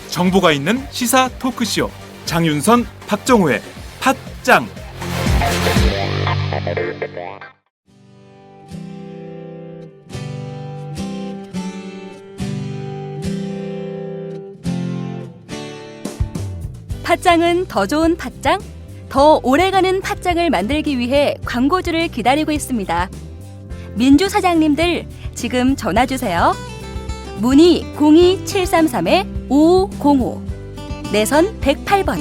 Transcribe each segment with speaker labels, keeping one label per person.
Speaker 1: 정보가 있는 시사 토크쇼 장윤선, 박정호의 팟짱.
Speaker 2: 팟짱은 더 좋은 팟짱, 더 오래가는 팟짱을 만들기 위해 광고주를 기다리고 있습니다. 민주 사장님들 지금 전화 주세요. 문의 02733-5505, 내선 108번.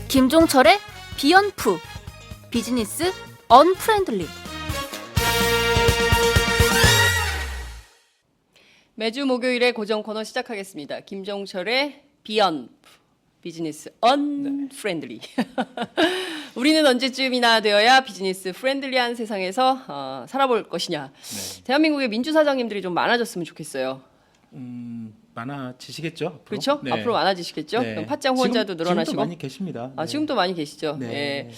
Speaker 3: 김종철의 비언프 비즈니스 언프렌들리.
Speaker 4: 매주 목요일에 고정 코너 시작하겠습니다. 김종철의 비언프 비즈니스 언프렌들리. 우리는 언제쯤이나 되어야 비즈니스 프렌들리한 세상에서 살아볼 것이냐.
Speaker 5: 네.
Speaker 4: 대한민국의 민주사장님들이 좀 많아졌으면 좋겠어요.
Speaker 5: 많아지시겠죠? 앞으로?
Speaker 4: 그렇죠?
Speaker 5: 네.
Speaker 4: 앞으로 많아지시겠죠?
Speaker 5: 네.
Speaker 4: 그럼 팟짱 후원자도 늘어나시고.
Speaker 5: 지금도 많이 계십니다. 네.
Speaker 4: 지금도 많이 계시죠?
Speaker 5: 네.
Speaker 4: 예.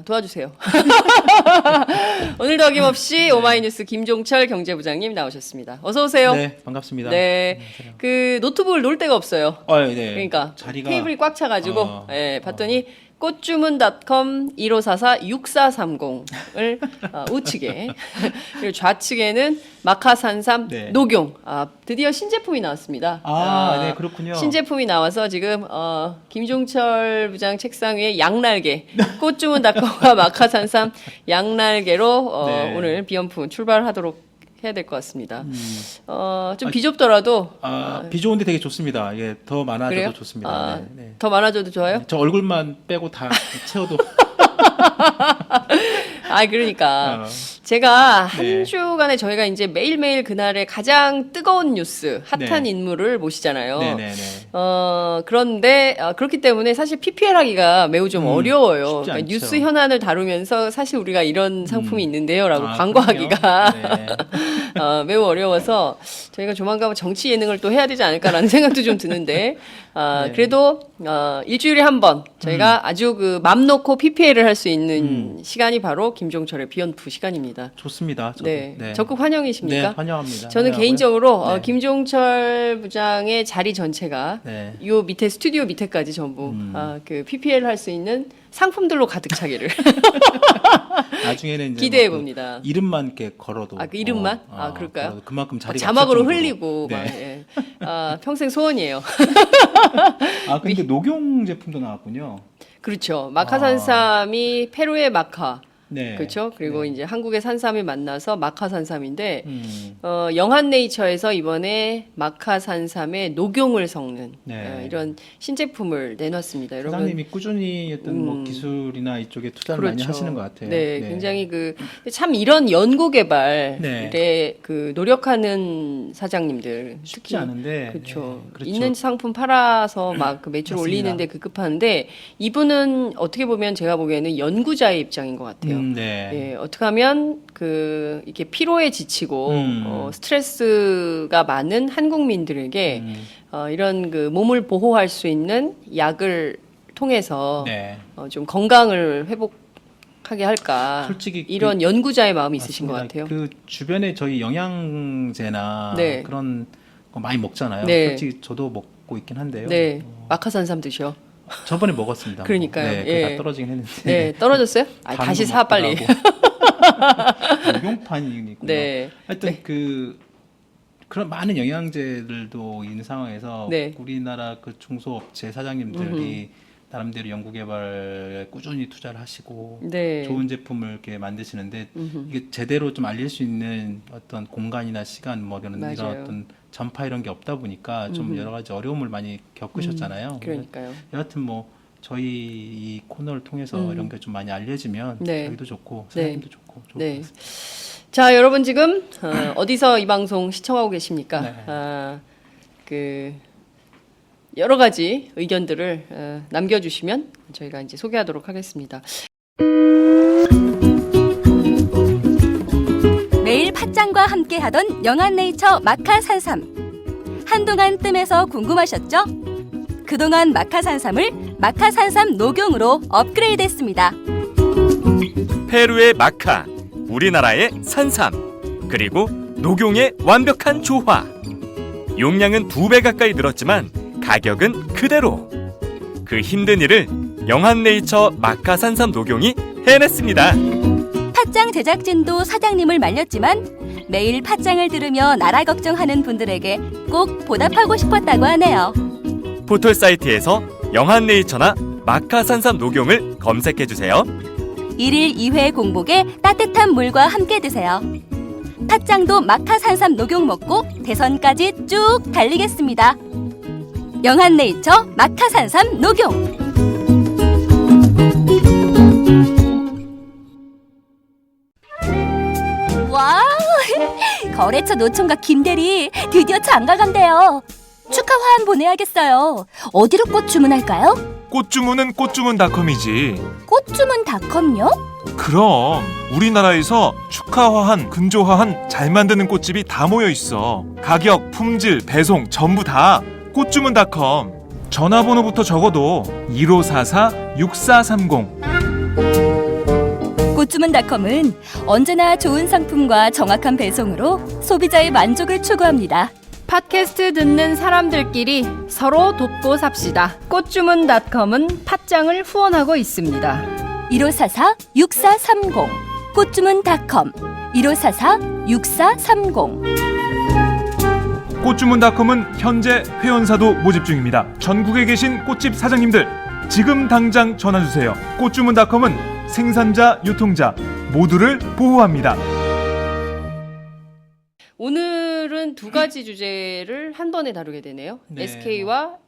Speaker 4: 도와주세요. 오늘도 어김없이 오마이뉴스 김종철 경제부장님 나오셨습니다. 어서 오세요.
Speaker 5: 네, 반갑습니다.
Speaker 4: 네,
Speaker 5: 안녕하세요.
Speaker 4: 그 노트북을 놓을 데가 없어요.
Speaker 5: 네.
Speaker 4: 그러니까
Speaker 5: 자리가
Speaker 4: 테이블이 꽉 차가지고 봤더니 꽃주문.com 1544-6430을 우측에 그리고 좌측에는 마카산삼
Speaker 5: 네.
Speaker 4: 녹용. 드디어 신제품이 나왔습니다.
Speaker 5: 네, 그렇군요.
Speaker 4: 신제품이 나와서 지금 김종철 부장 책상 위에 양날개 꽃주문.com과 마카산삼 양날개로
Speaker 5: 네.
Speaker 4: 오늘 비언프 출발하도록 해야 될 것 같습니다. 좀 비좁더라도
Speaker 5: 비 좋은데 되게 좋습니다. 이게 더 많아져도
Speaker 4: 그래요?
Speaker 5: 좋습니다. 네.
Speaker 4: 더 많아져도 좋아요?
Speaker 5: 저 얼굴만 빼고 다 채워도
Speaker 4: 그러니까 제가 한
Speaker 5: 네.
Speaker 4: 주간에 저희가 이제 매일매일 그날의 가장 뜨거운 뉴스, 핫한
Speaker 5: 네.
Speaker 4: 인물을 모시잖아요.
Speaker 5: 네네네.
Speaker 4: 그런데 그렇기 때문에 사실 PPL 하기가 매우 좀 어려워요.
Speaker 5: 쉽지
Speaker 4: 그러니까
Speaker 5: 않죠.
Speaker 4: 뉴스 현안을 다루면서 사실 우리가 이런 상품이 있는데요라고
Speaker 5: 아,
Speaker 4: 광고하기가
Speaker 5: 네.
Speaker 4: 매우 어려워서 저희가 조만간 정치 예능을 또 해야 되지 않을까라는 생각도 좀 드는데
Speaker 5: 네.
Speaker 4: 그래도 일주일에 한 번 저희가 아주 그 맘 놓고 PPL을 할 수 있는 시간이 바로 김종철의 비언프 시간입니다.
Speaker 5: 좋습니다. 저도.
Speaker 4: 네. 적극 환영이십니까?
Speaker 5: 네, 환영합니다.
Speaker 4: 저는
Speaker 5: 환영하고요.
Speaker 4: 개인적으로
Speaker 5: 네.
Speaker 4: 김종철 부장의 자리 전체가
Speaker 5: 네.
Speaker 4: 요 밑에 스튜디오 밑에까지 전부 그 PPL 할 수 있는 상품들로 가득 차기를
Speaker 5: 나중에는 이제
Speaker 4: 기대해
Speaker 5: 뭐
Speaker 4: 봅니다.
Speaker 5: 그 이름만 이렇게 걸어도
Speaker 4: 그 이름만? 그럴까요?
Speaker 5: 걸어도 그만큼 자리가
Speaker 4: 자막으로
Speaker 5: 없을 정도로.
Speaker 4: 흘리고
Speaker 5: 네.
Speaker 4: 막, 예. 평생 소원이에요.
Speaker 5: 근데 녹용 제품도 나왔군요.
Speaker 4: 그렇죠. 마카산삼이 페루의 마카.
Speaker 5: 네.
Speaker 4: 그렇죠. 그리고 이제 한국의 산삼이 만나서 마카산삼인데
Speaker 5: 음.
Speaker 4: 영한네이처에서 이번에 마카산삼의 녹용을 섞는
Speaker 5: 네.
Speaker 4: 이런 신제품을 내놨습니다. 여러분.
Speaker 5: 사장님이 꾸준히 어떤 뭐 기술이나 이쪽에 투자를 많이
Speaker 4: 그렇죠.
Speaker 5: 하시는 것 같아요.
Speaker 4: 네, 굉장히 참 이런 연구 개발에
Speaker 5: 네.
Speaker 4: 그 노력하는 사장님들
Speaker 5: 쉽지 않은데
Speaker 4: 그렇죠.
Speaker 5: 네, 그렇죠.
Speaker 4: 있는 상품 팔아서 막 그 매출
Speaker 5: 맞습니다.
Speaker 4: 올리는데 급급한데 이분은 어떻게 보면 제가 보기에는 연구자의 입장인 것 같아요.
Speaker 5: 네.
Speaker 4: 예, 어떻게 하면 이게 피로에 지치고 스트레스가 많은 한국민들에게 이런 그 몸을 보호할 수 있는 약을 통해서
Speaker 5: 네.
Speaker 4: 좀 건강을 회복하게 할까.
Speaker 5: 솔직히
Speaker 4: 이런 연구자의 마음이 있으신 것
Speaker 5: 맞습니다.
Speaker 4: 같아요.
Speaker 5: 그 주변에 저희 영양제나
Speaker 4: 네.
Speaker 5: 그런 거 많이 먹잖아요.
Speaker 4: 네.
Speaker 5: 솔직히 저도 먹고 있긴 한데요.
Speaker 4: 네, 마카산삼 드셔.
Speaker 5: 저번에 먹었습니다.
Speaker 4: 그러니까요.
Speaker 5: 네,
Speaker 4: 예.
Speaker 5: 다 떨어지긴 했는데.
Speaker 4: 네, 떨어졌어요? 다시 사 빨리.
Speaker 5: 녹용판이 있구나.
Speaker 4: 네.
Speaker 5: 하여튼 그런 많은 영양제들도 있는 상황에서
Speaker 4: 네.
Speaker 5: 우리나라 그 중소업체 사장님들이 나름대로 연구개발에 꾸준히 투자를 하시고
Speaker 4: 네.
Speaker 5: 좋은 제품을 이렇게 만드시는데 이게 제대로 좀 알릴 수 있는 어떤 공간이나 시간 뭐 이런
Speaker 4: 맞아요.
Speaker 5: 어떤 전파 이런 게 없다 보니까 좀 여러 가지 어려움을 많이 겪으셨잖아요.
Speaker 4: 그러니까요.
Speaker 5: 여하튼 뭐 저희 이 코너를 통해서 이런 게 좀 많이 알려지면
Speaker 4: 네.
Speaker 5: 저희도 좋고
Speaker 4: 네.
Speaker 5: 사장님도 좋고 좋을
Speaker 4: 네.
Speaker 5: 것 같습니다.
Speaker 4: 자, 여러분 지금 어디서 이 방송 시청하고 계십니까?
Speaker 5: 네.
Speaker 4: 그 여러 가지 의견들을 남겨주시면 저희가 이제 소개하도록 하겠습니다.
Speaker 2: 매일 팥짱과 함께하던 영한네이처 마카산삼. 한동안 뜸해서 궁금하셨죠? 그동안 마카산삼을 마카산삼 녹용으로 업그레이드했습니다.
Speaker 1: 페루의 마카, 우리나라의 산삼, 그리고 녹용의 완벽한 조화. 용량은 2배 가까이 늘었지만 가격은 그대로. 그 힘든 일을 영한네이처 마카산삼 녹용이 해냈습니다.
Speaker 2: 팥짱 제작진도 사장님을 말렸지만 매일 팥짱을 들으며 나라 걱정하는 분들에게 꼭 보답하고 싶었다고 하네요.
Speaker 1: 포털 사이트에서 영한네이처나 마카산삼 녹용을 검색해주세요.
Speaker 2: 1일 2회 공복에 따뜻한 물과 함께 드세요. 팥짱도 마카산삼 녹용 먹고 대선까지 쭉 달리겠습니다. 영한네이처 마카산삼 녹용. 와우! 거래처 노총각 김대리 드디어 장가간대요. 축하 화한 보내야겠어요. 어디로 꽃 주문할까요?
Speaker 1: 꽃 주문은 꽃주문닷컴이지.
Speaker 2: 꽃주문닷컴요?
Speaker 1: 그럼 우리나라에서 축하화한, 근조화한 잘 만드는 꽃집이 다 모여 있어. 가격, 품질, 배송 전부 다 꽃주문닷컴. 전화번호부터 적어도 1544-6430.
Speaker 2: 꽃주문닷컴은 언제나 좋은 상품과 정확한 배송으로 소비자의 만족을 추구합니다.
Speaker 3: 팟캐스트 듣는 사람들끼리 서로 돕고 삽시다. 꽃주문닷컴은 팥짱을 후원하고 있습니다.
Speaker 2: 1544-6430. 꽃주문닷컴 1544-6430.
Speaker 1: 꽃주문닷컴은 현재 회원사도 모집 중입니다. 전국에 계신 꽃집 사장님들 지금 당장 전화주세요. 꽃주문닷컴은 생산자, 유통자 모두를 보호합니다.
Speaker 4: 오늘은 두 가지 주제를 한 번에 다루게 되네요.
Speaker 5: 네.
Speaker 4: SK와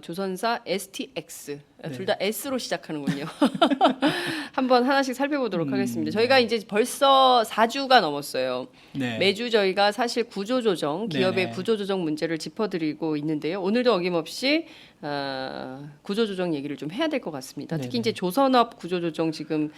Speaker 4: 조선사 STX
Speaker 5: 네.
Speaker 4: 둘 다 S로 시작하는군요. 한번 하나씩 살펴보도록 하겠습니다. 저희가 이제 벌써 4주가 넘었어요.
Speaker 5: 네.
Speaker 4: 매주 저희가 사실 구조조정, 기업의
Speaker 5: 네네.
Speaker 4: 구조조정 문제를 짚어드리고 있는데요. 오늘도 어김없이 구조조정 얘기를 좀 해야 될 것 같습니다. 특히
Speaker 5: 네네.
Speaker 4: 이제 조선업 구조조정 지금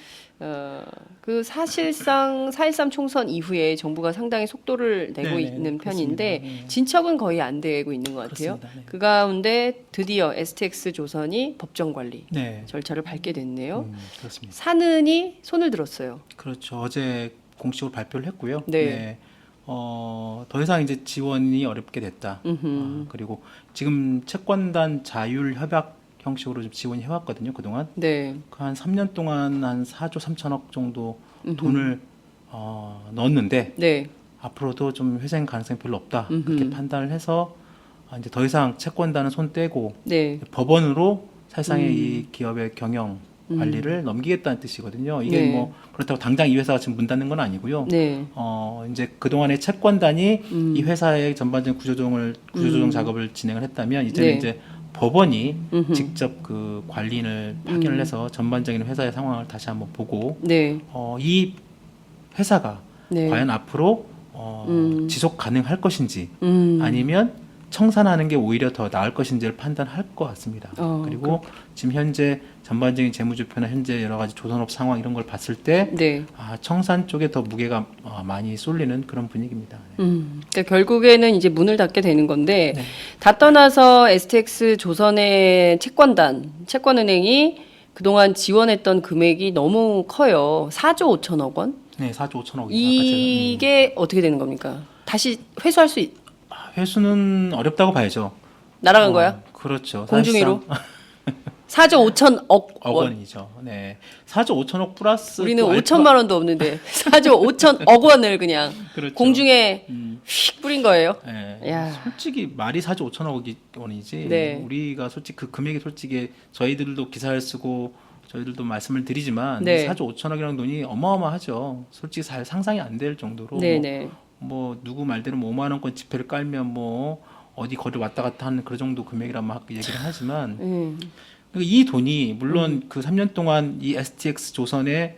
Speaker 4: 그 사실상 4.13 총선 이후에 정부가 상당히 속도를 내고
Speaker 5: 네네,
Speaker 4: 있는 편인데
Speaker 5: 그렇습니다. 네.
Speaker 4: 진척은 거의 안 되고 있는 것 같아요.
Speaker 5: 그렇습니다. 네.
Speaker 4: 그 가운데 드디어 STX 조선이 법정 관리
Speaker 5: 네.
Speaker 4: 절차를 밟게 됐네요.
Speaker 5: 그렇습니다.
Speaker 4: 사는이 손을 들었어요.
Speaker 5: 그렇죠. 어제 공식으로 발표를 했고요.
Speaker 4: 네.
Speaker 5: 더 이상 이제 지원이 어렵게 됐다. 그리고 지금 채권단 자율 협약 형식으로 좀 지원이 해왔거든요. 그동안
Speaker 4: 네.
Speaker 5: 한 3년 동안 한 4조 3천억 정도 돈을 넣었는데
Speaker 4: 네.
Speaker 5: 앞으로도 좀 회생 가능성이 별로 없다. 그렇게 판단을 해서 이제 더 이상 채권단은 손 떼고
Speaker 4: 네.
Speaker 5: 법원으로 사실상의 이 기업의 경영 관리를 넘기겠다는 뜻이거든요. 이게
Speaker 4: 네.
Speaker 5: 뭐 그렇다고 당장 이 회사가 지금 문 닫는 건 아니고요.
Speaker 4: 네.
Speaker 5: 이제 그동안의 채권단이 이 회사의 전반적인 구조조정 작업을 진행을 했다면 이제는
Speaker 4: 네.
Speaker 5: 이제 법원이 직접 그 관리인을 파견을 해서 전반적인 회사의 상황을 다시 한번 보고
Speaker 4: 네.
Speaker 5: 이 회사가
Speaker 4: 네.
Speaker 5: 과연 앞으로 지속 가능할 것인지
Speaker 4: 음.
Speaker 5: 아니면 청산하는 게 오히려 더 나을 것인지를 판단할 것 같습니다. 그리고 지금 현재 전반적인 재무제표나 현재 여러 가지 조선업 상황 이런 걸 봤을 때
Speaker 4: 네.
Speaker 5: 청산 쪽에 더 무게가 많이 쏠리는 그런 분위기입니다.
Speaker 4: 그러니까 결국에는 이제 문을 닫게 되는 건데
Speaker 5: 네.
Speaker 4: 다 떠나서 STX 조선의 채권은행이 그동안 지원했던 금액이 너무 커요. 4조 5천억 원.
Speaker 5: 네, 4조 5천억.
Speaker 4: 이게 어떻게 되는 겁니까? 다시 회수할 수
Speaker 5: 회수는 어렵다고 봐야죠.
Speaker 4: 날아간 거야?
Speaker 5: 그렇죠.
Speaker 4: 공중위로?
Speaker 5: 사실상
Speaker 4: 4조 5천억
Speaker 5: 억
Speaker 4: 원.
Speaker 5: 원이죠. 네, 4조 5천억 플러스
Speaker 4: 우리는
Speaker 5: 또
Speaker 4: 5천만 원도 없는데 4조 5천억 원을 그냥
Speaker 5: 그렇죠.
Speaker 4: 공중에 휙 뿌린 거예요.
Speaker 5: 네.
Speaker 4: 야.
Speaker 5: 솔직히 말이 4조 5천억 원이지.
Speaker 4: 네.
Speaker 5: 우리가 솔직히 그 금액이 솔직히 저희들도 기사를 쓰고 저희들도 말씀을 드리지만
Speaker 4: 네.
Speaker 5: 4조 5천억이라는 돈이 어마어마하죠. 솔직히 잘 상상이 안 될 정도로
Speaker 4: 네네.
Speaker 5: 뭐 누구 말대로 뭐 5만 원권 지폐를 깔면 뭐 어디 거리 왔다 갔다 하는 그 정도 금액이라 막 얘기를 하지만 이 돈이 물론 그 3년 동안 이 STX 조선에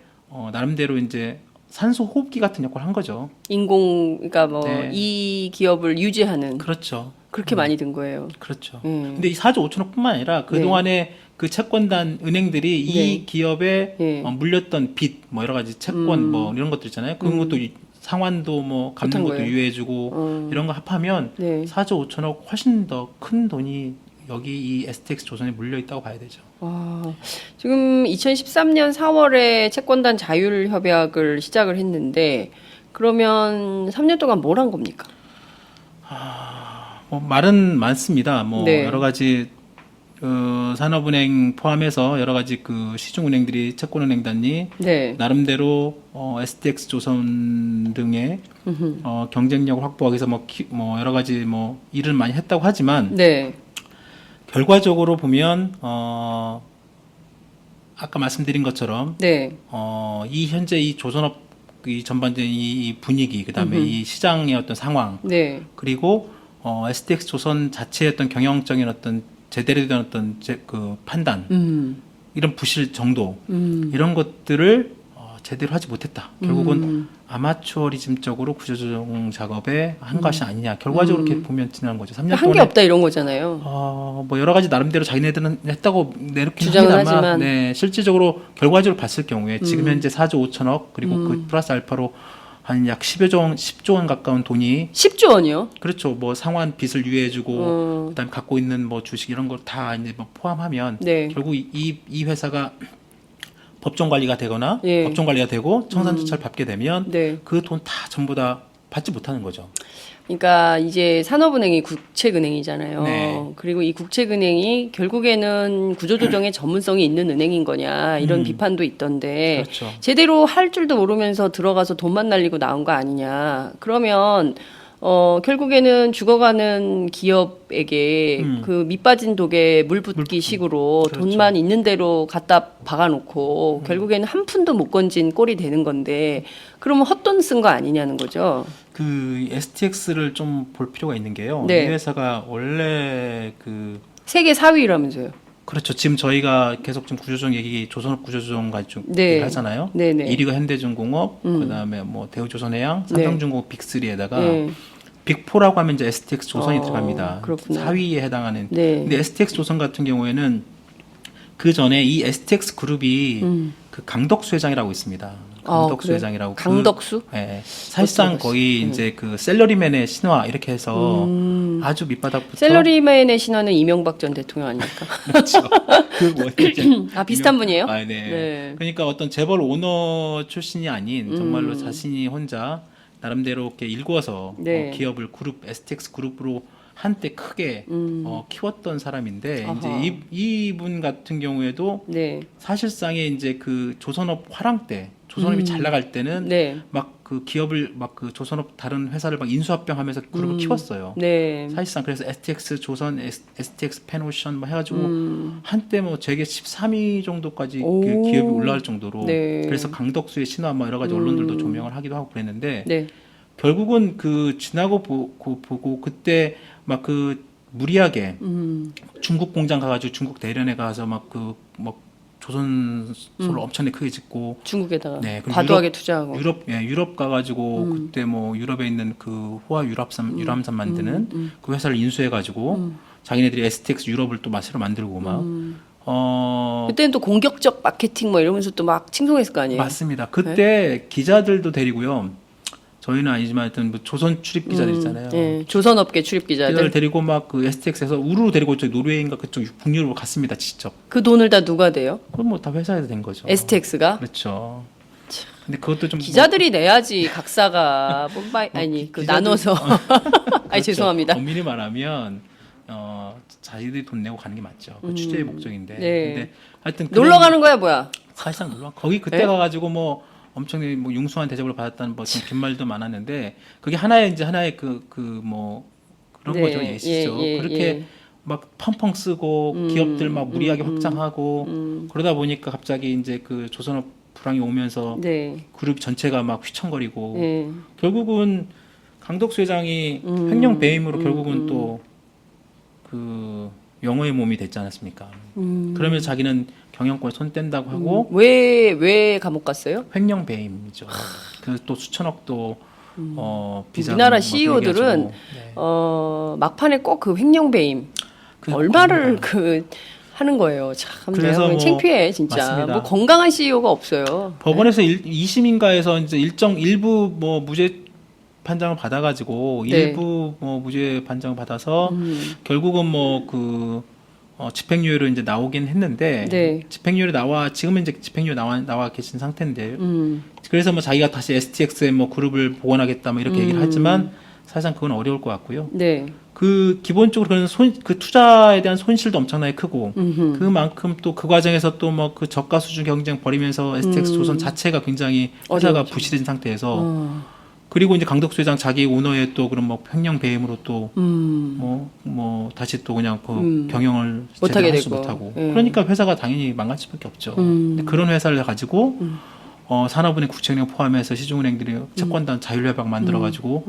Speaker 5: 나름대로 이제 산소 호흡기 같은 역할을 한 거죠.
Speaker 4: 그러니까 뭐
Speaker 5: 네.
Speaker 4: 이 기업을 유지하는
Speaker 5: 그렇죠.
Speaker 4: 그렇게 많이 든 거예요.
Speaker 5: 그렇죠.
Speaker 4: 음.
Speaker 5: 근데 이 4조 5천억뿐만 아니라 그 동안에 그 채권단 은행들이 이
Speaker 4: 네.
Speaker 5: 기업에
Speaker 4: 네.
Speaker 5: 물렸던 빚, 뭐 여러 가지 채권, 뭐 이런 것들 있잖아요. 그런 것도 상환도 뭐 갚는
Speaker 4: 못한
Speaker 5: 것도
Speaker 4: 거예요.
Speaker 5: 유예해주고 이런 거 합하면
Speaker 4: 네.
Speaker 5: 4조 5천억 훨씬 더 큰 돈이 여기 이 STX 조선에 물려 있다고 봐야 되죠.
Speaker 4: 와, 지금 2013년 4월에 채권단 자율 협약을 시작을 했는데 그러면 3년 동안 뭘 한 겁니까?
Speaker 5: 뭐 말은 많습니다. 뭐
Speaker 4: 네.
Speaker 5: 여러 가지 산업은행 포함해서 여러 가지 그 시중은행들이 채권은행단이
Speaker 4: 네.
Speaker 5: 나름대로 STX 조선 등의 경쟁력을 확보하기 위해서 뭐 여러 가지 뭐 일을 많이 했다고 하지만
Speaker 4: 네.
Speaker 5: 결과적으로 보면 아까 말씀드린 것처럼
Speaker 4: 네.
Speaker 5: 이 현재 이 조선업 이 전반적인 이 분위기 그다음에 이 시장의 어떤 상황
Speaker 4: 네.
Speaker 5: 그리고 STX 조선 자체의 어떤 경영적인 어떤 제대로 된 어떤 그 판단 이런 부실 정도 이런 것들을 제대로 하지 못했다. 결국은 아마추어리즘적으로 구조조정 작업에 한 것이 아니냐. 결과적으로 이렇게 보면 지난 거죠. 3년
Speaker 4: 한 게
Speaker 5: 동안에
Speaker 4: 없다 이런 거잖아요.
Speaker 5: 뭐 여러 가지 나름대로 자기네들은 했다고 내놓긴
Speaker 4: 주장은
Speaker 5: 합니다만
Speaker 4: 하지만.
Speaker 5: 네, 실질적으로 결과적으로 봤을 경우에 지금 현재 4조 5천억 그리고 그 플러스 알파로 한 약 10조 원 가까운 돈이
Speaker 4: 10조 원이요?
Speaker 5: 그렇죠. 뭐 상환 빚을 유예해주고 그다음에 갖고 있는 뭐 주식 이런 걸 다 이제 뭐 포함하면
Speaker 4: 네.
Speaker 5: 결국 이 회사가 법정 관리가 되거나
Speaker 4: 예.
Speaker 5: 법정 관리가 되고 청산 조차를 받게 되면
Speaker 4: 네.
Speaker 5: 그 돈 다 전부 다 받지 못하는 거죠.
Speaker 4: 그러니까 이제 산업은행이 국책은행이잖아요.
Speaker 5: 네.
Speaker 4: 그리고 이 국책은행이 결국에는 구조조정에 전문성이 있는 은행인 거냐 이런 비판도 있던데
Speaker 5: 그렇죠.
Speaker 4: 제대로 할 줄도 모르면서 들어가서 돈만 날리고 나온 거 아니냐. 그러면 결국에는 죽어가는 기업에게 그 밑빠진 독에 물 붓기 식으로
Speaker 5: 그렇죠.
Speaker 4: 돈만 있는 대로 갖다 박아놓고 결국에는 한 푼도 못 건진 꼴이 되는 건데 그러면 헛돈 쓴 거 아니냐는 거죠.
Speaker 5: 그 STX를 좀 볼 필요가 있는 게요.
Speaker 4: 네.
Speaker 5: 이 회사가 원래 그
Speaker 4: 세계 4위라면서요.
Speaker 5: 그렇죠. 지금 저희가 계속 좀 구조조정 얘기, 조선업 구조조정 가지고
Speaker 4: 네.
Speaker 5: 얘기를 하잖아요.
Speaker 4: 네네.
Speaker 5: 1위가 현대중공업, 그다음에 뭐 대우조선해양,
Speaker 4: 네.
Speaker 5: 삼성중공업 빅3에다가
Speaker 4: 네.
Speaker 5: 빅4라고 하면 이제 STX 조선이
Speaker 4: 어,
Speaker 5: 들어갑니다.
Speaker 4: 그렇구나.
Speaker 5: 4위에 해당하는.
Speaker 4: 네.
Speaker 5: 근데 STX 조선 같은 경우에는 그 전에 이 STX 그룹이 그 강덕수 회장이라고 있습니다. 강덕수
Speaker 4: 그래요?
Speaker 5: 회장이라고.
Speaker 4: 강덕수?
Speaker 5: 예. 사실상
Speaker 4: 들어봤어요.
Speaker 5: 거의 이제 그 셀러리맨의 신화 이렇게 해서 아주 밑바닥부터
Speaker 4: 셀러리맨의 신화는 이명박 전 대통령 아닙니까?
Speaker 5: 그렇죠. 그 원래
Speaker 4: 아 비슷한 분이에요?
Speaker 5: 아, 네.
Speaker 4: 네.
Speaker 5: 그러니까 어떤 재벌 오너 출신이 아닌 정말로 자신이 혼자 나름대로 이렇게 일궈서
Speaker 4: 네.
Speaker 5: 기업을 그룹 STX 그룹으로 한때 크게 키웠던 사람인데
Speaker 4: 아하.
Speaker 5: 이제 이분 같은 경우에도
Speaker 4: 네.
Speaker 5: 사실상의 이제 그 조선업 화랑 때 조선업이 잘 나갈 때는
Speaker 4: 네.
Speaker 5: 막 그 기업을 막 그 조선업 다른 회사를 막 인수합병하면서 그룹을 키웠어요.
Speaker 4: 네.
Speaker 5: 사실상 그래서 STX 조선, STX 펜오션 뭐 해가지고 한때 뭐 재계 13위 정도까지
Speaker 4: 오.
Speaker 5: 그 기업이 올라갈 정도로
Speaker 4: 네.
Speaker 5: 그래서 강덕수의 신화 뭐 여러 가지 언론들도 조명을 하기도 하고 그랬는데
Speaker 4: 네.
Speaker 5: 결국은 그 지나고 보고 그때 막 그 무리하게 중국 공장 가가지고 중국 대련에 가서 막 그 뭐 조선소를 엄청나게 크게 짓고
Speaker 4: 중국에다가
Speaker 5: 네, 그리고
Speaker 4: 과도하게 투자하고.
Speaker 5: 유럽 가가지고 그때 뭐 유럽에 있는 그 호화 유람선 만드는 그 회사를 인수해가지고 자기네들이 STX 유럽을 또 마시로 만들고 막
Speaker 4: 그때는 또 공격적 마케팅 뭐 이러면서 또 막 칭송했을 거 아니에요?
Speaker 5: 맞습니다. 그때 기자들도 데리고요. 저희는 아니지만 하여튼 뭐 조선 출입 기자들 있잖아요.
Speaker 4: 네. 조선업계 출입
Speaker 5: 기자들
Speaker 4: 기자들.
Speaker 5: 데리고 막 그 STX에서 우르르 데리고 저기 노르웨이인가 그쪽 북유럽으로 갔습니다. 직접.
Speaker 4: 그 돈을 다 누가 대요?
Speaker 5: 그건 뭐 다 회사에서 된 거죠.
Speaker 4: STX가?
Speaker 5: 그렇죠. 근데 그것도 좀
Speaker 4: 기자들이 내야지 각사가 아니 그
Speaker 5: 기자들-
Speaker 4: 나눠서. 아니
Speaker 5: 그렇죠.
Speaker 4: 죄송합니다.
Speaker 5: 엄밀히 말하면 자기들이 돈 내고 가는 게 맞죠. 그 취재의 목적인데.
Speaker 4: 네.
Speaker 5: 근데 하여튼
Speaker 4: 놀러 가는 거야 뭐야?
Speaker 5: 사실상 놀러 거기 그때
Speaker 4: 네?
Speaker 5: 가가지고 뭐 엄청나게 뭐 융숭한 대접을 받았다는 뭐좀 빈말도 많았는데 그게 하나의 그 뭐 그런
Speaker 4: 네,
Speaker 5: 거죠 예시죠.
Speaker 4: 예, 예,
Speaker 5: 그렇게
Speaker 4: 예.
Speaker 5: 막 펑펑 쓰고 기업들 막 무리하게 확장하고 그러다 보니까 갑자기 이제 그 조선업 불황이 오면서
Speaker 4: 네.
Speaker 5: 그룹 전체가 막 휘청거리고
Speaker 4: 네.
Speaker 5: 결국은 강덕수 회장이 횡령 배임으로 결국은 또 그 영어의 몸이 됐지 않았습니까? 그러면서 자기는 경영권에 손 뗀다고 하고
Speaker 4: 왜 감옥 갔어요?
Speaker 5: 횡령 배임이죠. 그 또 수천억도 비자
Speaker 4: 우리나라 CEO들은
Speaker 5: 네.
Speaker 4: 막판에 꼭 그 횡령 배임
Speaker 5: 그
Speaker 4: 얼마를
Speaker 5: 겁니다.
Speaker 4: 그 하는 거예요. 참
Speaker 5: 그래서
Speaker 4: 내가
Speaker 5: 뭐
Speaker 4: 창피해 진짜.
Speaker 5: 맞습니다.
Speaker 4: 뭐 건강한 CEO가 없어요.
Speaker 5: 법원에서 2심인가에서 이제 일부 뭐 무죄 판정을 받아가지고
Speaker 4: 네.
Speaker 5: 일부 뭐 무죄 판정을 받아서 결국은 뭐 그 집행유예로 이제 나오긴 했는데
Speaker 4: 네.
Speaker 5: 집행유예로 지금은 이제 집행유예 나와 계신 상태인데
Speaker 4: 음.
Speaker 5: 그래서 뭐 자기가 다시 STX에 뭐 그룹을 복원하겠다 뭐 이렇게 얘기를 하지만 사실상 그건 어려울 것 같고요.
Speaker 4: 네.
Speaker 5: 그 기본적으로 그 투자에 대한 손실도 엄청나게 크고 그만큼 또 그 과정에서 또 뭐 그 저가 수준 경쟁 벌이면서 STX 조선 자체가 굉장히 회사가
Speaker 4: 어려워져.
Speaker 5: 부실해진 상태에서 그리고 이제 강덕수 회장 자기 오너의 또 그런 뭐 횡령 배임으로 또 뭐 다시 또 그냥 그 경영을
Speaker 4: 못하게
Speaker 5: 제대로 할수
Speaker 4: 되고.
Speaker 5: 못하고
Speaker 4: 예.
Speaker 5: 그러니까 회사가 당연히 망갈 수밖에 없죠. 근데 그런 회사를 가지고 산업은행, 국채은행 포함해서 시중은행들이 채권단 자율협약 만들어가지고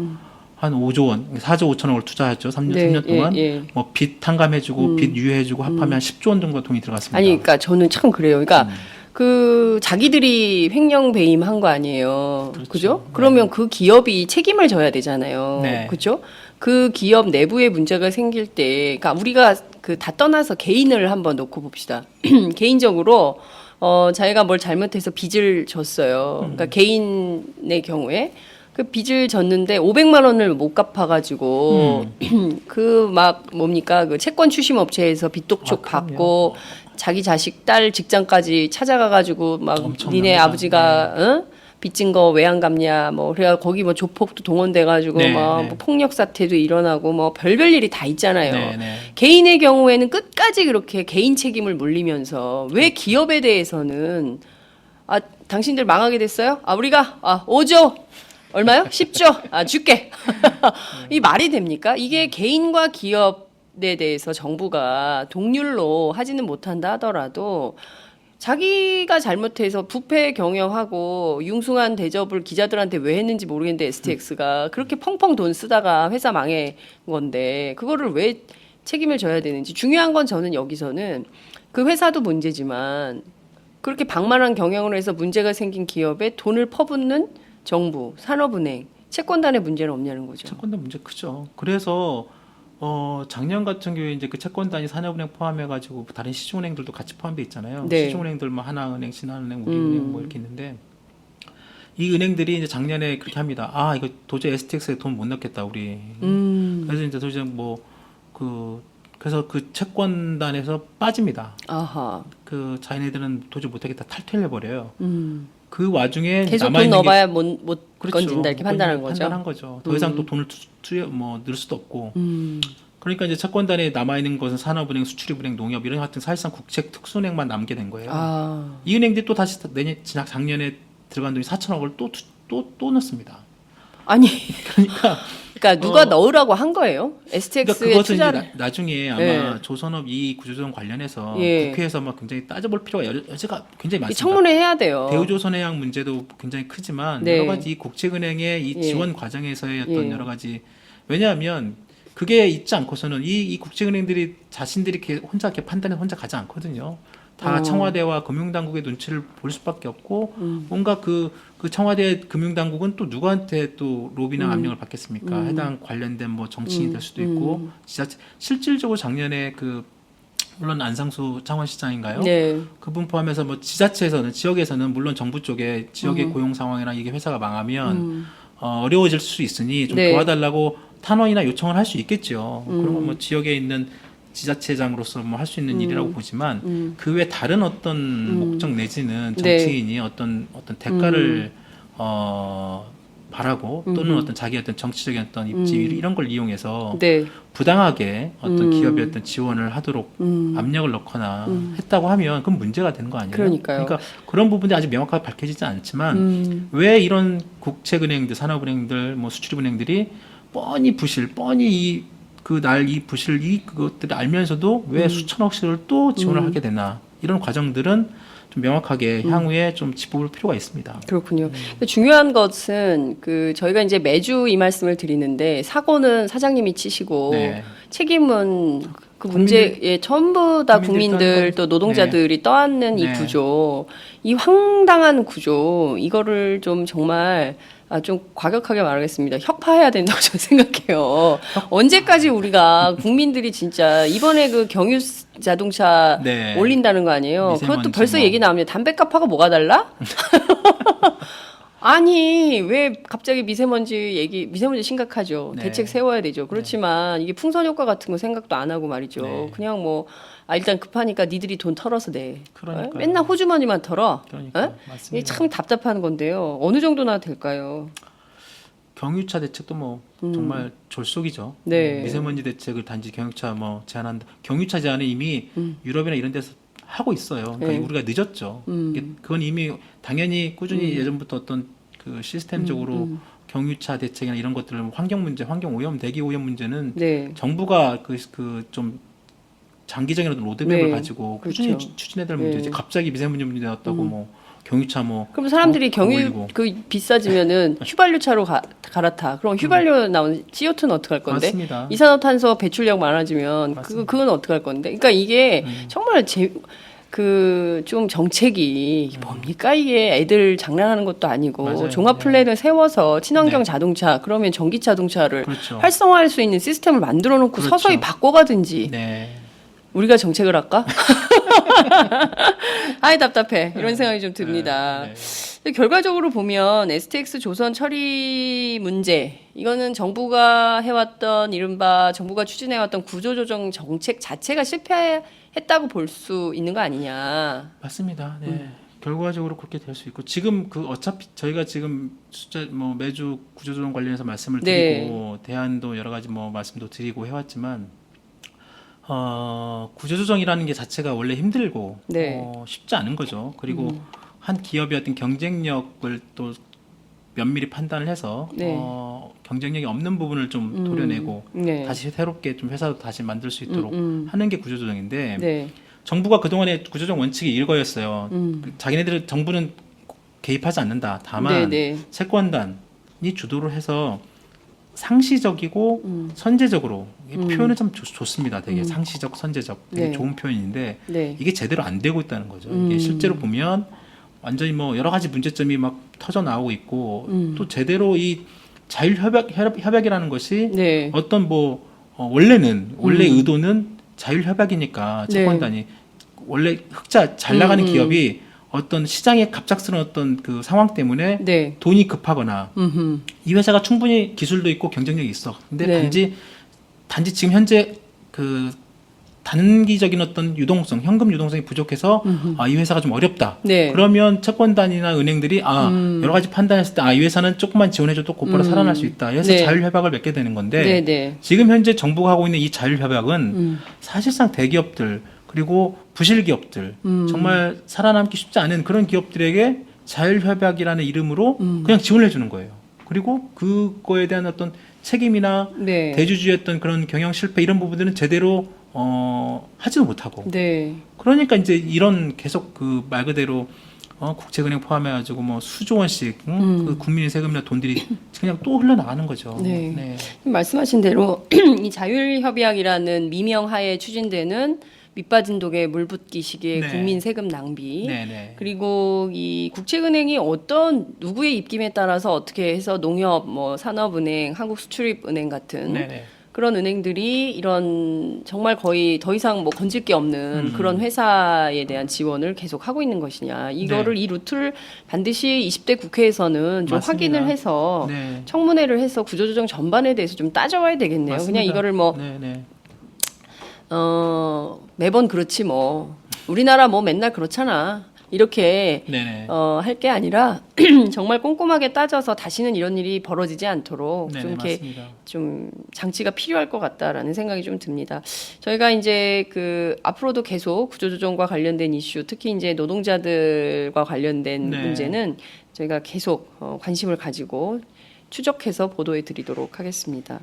Speaker 5: 한 5조 원, 4조 5천억을 투자했죠. 3년 동안.
Speaker 4: 예.
Speaker 5: 뭐 빚 탕감해주고 빚 유예해주고 합하면 한 10조 원 정도 돈이 들어갔습니다.
Speaker 4: 아니, 그러니까 저는 참 그래요. 그러니까 그 자기들이 횡령 배임한 거 아니에요.
Speaker 5: 그렇죠.
Speaker 4: 그죠? 그러면 그 기업이 책임을 져야 되잖아요.
Speaker 5: 네.
Speaker 4: 그죠? 그 기업 내부에 문제가 생길 때, 그러니까 우리가 그 다 떠나서 개인을 한번 놓고 봅시다. 개인적으로 자기가 뭘 잘못해서 빚을 졌어요. 그러니까 개인의 경우에 그 빚을 졌는데 500만 원을 못 갚아가지고 그 막 뭡니까 그 채권 추심 업체에서 빚독촉
Speaker 5: 그럼요.
Speaker 4: 받고 자기 자식 딸 직장까지 찾아가가지고 막
Speaker 5: 엄청납니다.
Speaker 4: 니네 아버지가 응? 빚진 거 왜 안 갚냐 뭐 그래가 거기 뭐 조폭도 동원돼가지고
Speaker 5: 네,
Speaker 4: 막
Speaker 5: 네.
Speaker 4: 뭐 폭력 사태도 일어나고 뭐 별별 일이 다 있잖아요.
Speaker 5: 네, 네.
Speaker 4: 개인의 경우에는 끝까지 그렇게 개인 책임을 물리면서 왜 기업에 대해서는 당신들 망하게 됐어요? 우리가 5조 얼마요? 10조 줄게. 이 말이 됩니까? 이게 개인과 기업에 대해서 정부가 동률로 하지는 못한다 하더라도 자기가 잘못해서 부패 경영하고 융숭한 대접을 기자들한테 왜 했는지 모르겠는데 STX가 그렇게 펑펑 돈 쓰다가 회사 망해 건데 그거를 왜 책임을 져야 되는지 중요한 건 저는 여기서는 그 회사도 문제지만 그렇게 방만한 경영을 해서 문제가 생긴 기업에 돈을 퍼붓는 정부, 산업은행, 채권단의 문제는 없냐는 거죠.
Speaker 5: 채권단 문제 크죠. 그래서 작년 같은 경우에 이제 그 채권단이 산업은행 포함해가지고 다른 시중은행들도 같이 포함돼 있잖아요.
Speaker 4: 네.
Speaker 5: 시중은행들 뭐 하나은행, 신한은행, 우리은행 뭐 이렇게 있는데 이 은행들이 이제 작년에 그렇게 합니다. 이거 도저히 STX에 돈 못 넣겠다 우리. 그래서 이제 도저히 그래서 그 채권단에서 빠집니다.
Speaker 4: 아하.
Speaker 5: 그 자기네들은 도저히 못하겠다 탈퇴를 해버려요. 그 와중에
Speaker 4: 계속 돈
Speaker 5: 남아있는
Speaker 4: 넣어봐야 못
Speaker 5: 그렇죠.
Speaker 4: 건진다 이렇게 판단한 거죠.
Speaker 5: 판단한 거죠. 더 이상 또 돈을 넣을 수도 없고. 그러니까 이제 채권단에 남아있는 것은 산업은행, 수출입은행, 농협 이런 같은 사실상 국책 특수은행만 남게 된 거예요. 이 은행들이 또 다시 작년에 들어간 돈이 4천억을 또 넣습니다.
Speaker 4: 아니
Speaker 5: 그러니까
Speaker 4: 누가 넣으라고 한 거예요? STX에
Speaker 5: 그러니까 그것은
Speaker 4: 투자를.
Speaker 5: 이제 나중에 아마
Speaker 4: 네.
Speaker 5: 조선업 이익 구조조정 관련해서
Speaker 4: 예.
Speaker 5: 국회에서 막 굉장히 따져볼 필요가 여지가 굉장히 많습니다.
Speaker 4: 청문회 해야 돼요.
Speaker 5: 대우조선해양 문제도 굉장히 크지만
Speaker 4: 네.
Speaker 5: 여러 가지 이 국책은행의 이
Speaker 4: 예.
Speaker 5: 지원 과정에서의 어떤
Speaker 4: 예.
Speaker 5: 여러 가지 왜냐하면 그게 있지 않고서는 이 국책은행들이 자신들이 이렇게 이렇게 판단해 혼자 가지 않거든요. 다 청와대와 금융당국의 눈치를 볼 수밖에 없고 뭔가 그 청와대 금융당국은 또 누구한테 또 로비나 압력을 받겠습니까? 해당 관련된 뭐 정치인이 될 수도 있고 진짜 실질적으로 작년에 물론 안상수 창원시장인가요?
Speaker 4: 네.
Speaker 5: 그분 포함해서 뭐 지역에서는 물론 정부 쪽에 지역의 고용 상황이나 이게 회사가 망하면 어려워질 수 있으니 좀
Speaker 4: 네.
Speaker 5: 도와달라고 탄원이나 요청을 할 수 있겠죠. 그리고 뭐 지역에 있는 지자체장으로서 뭐 할 수 있는 일이라고 보지만 그 외 다른 어떤 목적 내지는 정치인이 어떤 대가를 바라고 또는 어떤 자기 어떤 정치적인 어떤 입지 이런 걸 이용해서
Speaker 4: 네.
Speaker 5: 부당하게 어떤 기업의 어떤 지원을 하도록 압력을 넣거나 했다고 하면 그건 문제가 되는 거 아니에요?
Speaker 4: 그러니까요.
Speaker 5: 그러니까 그런 부분들이 아직 명확하게 밝혀지지 않지만 왜 이런 국책은행들, 산업은행들, 뭐 수출입은행들이 뻔히 이 부실 그것들을 알면서도 왜 수천억씩을 또 지원을 하게 되나 이런 과정들은 좀 명확하게 향후에 좀 짚어볼 필요가 있습니다.
Speaker 4: 그렇군요. 근데 중요한 것은 저희가 이제 매주 이 말씀을 드리는데 사고는 사장님이 치시고
Speaker 5: 네.
Speaker 4: 책임은 그 문제,
Speaker 5: 국민들-
Speaker 4: 예, 전부 다
Speaker 5: 국민들이
Speaker 4: 국민들
Speaker 5: 떠안는
Speaker 4: 또 노동자들이 떠안는 이
Speaker 5: 네.
Speaker 4: 구조, 이 황당한 구조, 이거를 좀 정말 좀 과격하게 말하겠습니다. 혁파해야 된다고 저는 생각해요. 언제까지 우리가 국민들이 진짜 이번에 그 경유 자동차
Speaker 5: 네.
Speaker 4: 올린다는 거 아니에요?
Speaker 5: 미세먼지
Speaker 4: 그것도 벌써
Speaker 5: 뭐.
Speaker 4: 얘기 나옵니다. 담배값하고 뭐가 달라? 아니 왜 갑자기 미세먼지 심각하죠.
Speaker 5: 네.
Speaker 4: 대책 세워야 되죠. 그렇지만 이게 풍선 효과 같은 거 생각도 안 하고 말이죠.
Speaker 5: 네.
Speaker 4: 그냥 뭐 일단 급하니까 니들이 돈 털어서 내.
Speaker 5: 그러니까요.
Speaker 4: 맨날 호주머니만 털어.
Speaker 5: 그러니까
Speaker 4: 이게
Speaker 5: 맞습니다.
Speaker 4: 참 답답한 건데요. 어느 정도나 될까요?
Speaker 5: 경유차 대책도 뭐 정말 졸속이죠.
Speaker 4: 네.
Speaker 5: 미세먼지 대책을 단지 경유차 뭐 제한한다. 경유차 제한은 이미 유럽이나 이런 데서 하고 있어요. 그러니까
Speaker 4: 네.
Speaker 5: 우리가 늦었죠. 그건 이미 당연히 꾸준히 예전부터 어떤 그 시스템적으로 경유차 대책이나 이런 것들을 환경 문제, 환경 오염, 대기 오염 문제는
Speaker 4: 네.
Speaker 5: 정부가 그 좀 장기적인 어떤 로드맵을
Speaker 4: 네.
Speaker 5: 가지고
Speaker 4: 그렇죠.
Speaker 5: 꾸준히 추진해야 될 문제지. 갑자기 미세먼지 문제 나왔다고 뭐 경유차 뭐
Speaker 4: 그럼 사람들이 경유
Speaker 5: 올리고.
Speaker 4: 그 비싸지면은 휘발유차로 갈아타. 그럼 휘발유 나온 CO2는 어떡할 건데?
Speaker 5: 맞습니다.
Speaker 4: 이산화탄소 배출량 많아지면
Speaker 5: 맞습니다.
Speaker 4: 그건 어떡할 건데? 그러니까 이게 정말 좀 정책이 뭡니까 이게 애들 장난하는 것도 아니고
Speaker 5: 맞아요.
Speaker 4: 종합
Speaker 5: 네.
Speaker 4: 플랜을 세워서 친환경
Speaker 5: 네.
Speaker 4: 자동차 그러면 전기 자동차를
Speaker 5: 그렇죠.
Speaker 4: 활성화할 수 있는 시스템을 만들어 놓고
Speaker 5: 그렇죠.
Speaker 4: 서서히 바꿔가든지
Speaker 5: 네.
Speaker 4: 우리가 정책을 할까? 아이 답답해 이런 생각이 좀 듭니다.
Speaker 5: 네.
Speaker 4: 근데 결과적으로 보면 STX 조선 처리 문제 이거는 정부가 해왔던 이른바 정부가 추진해왔던 구조조정 정책 자체가 실패했다고 볼 수 있는 거 아니냐.
Speaker 5: 맞습니다. 네. 결과적으로 그렇게 될 수 있고 지금 그 어차피 저희가 지금 숫자 뭐 매주 구조조정 관련해서 말씀을 드리고 대안도 여러 가지 뭐 말씀도 드리고 해왔지만 구조조정이라는 게 자체가 원래 힘들고
Speaker 4: 네.
Speaker 5: 쉽지 않은 거죠. 그리고 한 기업의 어떤 경쟁력을 또 면밀히 판단을 해서
Speaker 4: 네.
Speaker 5: 경쟁력이 없는 부분을 좀 도려내고
Speaker 4: 네.
Speaker 5: 다시 새롭게 좀 회사도 다시 만들 수 있도록 하는 게 구조조정인데
Speaker 4: 네.
Speaker 5: 정부가 그동안에 구조조정 원칙이 이거였어요. 자기네들 정부는 개입하지 않는다. 다만
Speaker 4: 네, 네.
Speaker 5: 채권단이 주도를 해서 상시적이고 선제적으로 이 표현은 참 좋습니다. 되게 상시적, 선제적 되게
Speaker 4: 네.
Speaker 5: 좋은 표현인데
Speaker 4: 네.
Speaker 5: 이게 제대로 안 되고 있다는 거죠. 이게 실제로 보면 완전히 뭐 여러 가지 문제점이 막 터져 나오고 있고 또 제대로 이 자율협약이라는 것이
Speaker 4: 네.
Speaker 5: 어떤 뭐 원래 의도는 자율협약이니까
Speaker 4: 네.
Speaker 5: 채권단이 원래 흑자 잘 나가는 기업이 어떤 시장의 갑작스러운 어떤 그 상황 때문에
Speaker 4: 네.
Speaker 5: 돈이 급하거나
Speaker 4: 음흠.
Speaker 5: 이 회사가 충분히 기술도 있고 경쟁력이 있어. 근데
Speaker 4: 네.
Speaker 5: 단지 지금 현재 그 단기적인 어떤 유동성, 현금 유동성이 부족해서 이 회사가 좀 어렵다.
Speaker 4: 네.
Speaker 5: 그러면 채권단이나 은행들이 여러 가지 판단했을 때 이 회사는 조금만 지원해줘도 곧바로 살아날 수 있다. 그래서
Speaker 4: 네.
Speaker 5: 자율협약을 맺게 되는 건데
Speaker 4: 네, 네.
Speaker 5: 지금 현재 정부가 하고 있는 이 자율협약은 사실상 대기업들 그리고 부실기업들 정말 살아남기 쉽지 않은 그런 기업들에게 자율협약이라는 이름으로 그냥 지원을 해주는 거예요. 그리고 그거에 대한 어떤 책임이나
Speaker 4: 네.
Speaker 5: 대주주의 어떤 그런 경영 실패 이런 부분들은 제대로 하지도 못하고
Speaker 4: 네.
Speaker 5: 그러니까 이제 이런 계속 그 말 그대로 국책은행 포함해가지고 뭐 수조 원씩 그 국민의 세금이나 돈들이 그냥 또 흘러나가는 거죠.
Speaker 4: 네. 말씀하신 대로 이 자율협약이라는 미명하에 추진되는 밑빠진 독에 물 붓기 식의
Speaker 5: 네.
Speaker 4: 국민 세금 낭비.
Speaker 5: 네네.
Speaker 4: 그리고 이 국책은행이 어떤 누구의 입김에 따라서 어떻게 해서 농협, 뭐 산업은행, 한국수출입은행 같은
Speaker 5: 네네.
Speaker 4: 그런 은행들이 이런 정말 거의 더 이상 뭐 건질 게 없는 그런 회사에 대한 지원을 계속 하고 있는 것이냐. 이거를 이 루트를 반드시 20대 국회에서는 좀
Speaker 5: 맞습니다.
Speaker 4: 확인을 해서
Speaker 5: 네.
Speaker 4: 청문회를 해서 구조조정 전반에 대해서 좀 따져와야 되겠네요.
Speaker 5: 맞습니다.
Speaker 4: 그냥 이거를 뭐
Speaker 5: 네네.
Speaker 4: 매번 그렇지 뭐 우리나라 뭐 맨날 그렇잖아 이렇게
Speaker 5: 네네.
Speaker 4: 할 게 아니라 정말 꼼꼼하게 따져서 다시는 이런 일이 벌어지지 않도록
Speaker 5: 네네,
Speaker 4: 좀 이렇게
Speaker 5: 맞습니다.
Speaker 4: 좀 장치가 필요할 것 같다라는 생각이 좀 듭니다. 저희가 이제 그 앞으로도 계속 구조조정과 관련된 이슈, 특히 이제 노동자들과 관련된
Speaker 5: 네.
Speaker 4: 문제는 저희가 계속 관심을 가지고 추적해서 보도해 드리도록 하겠습니다.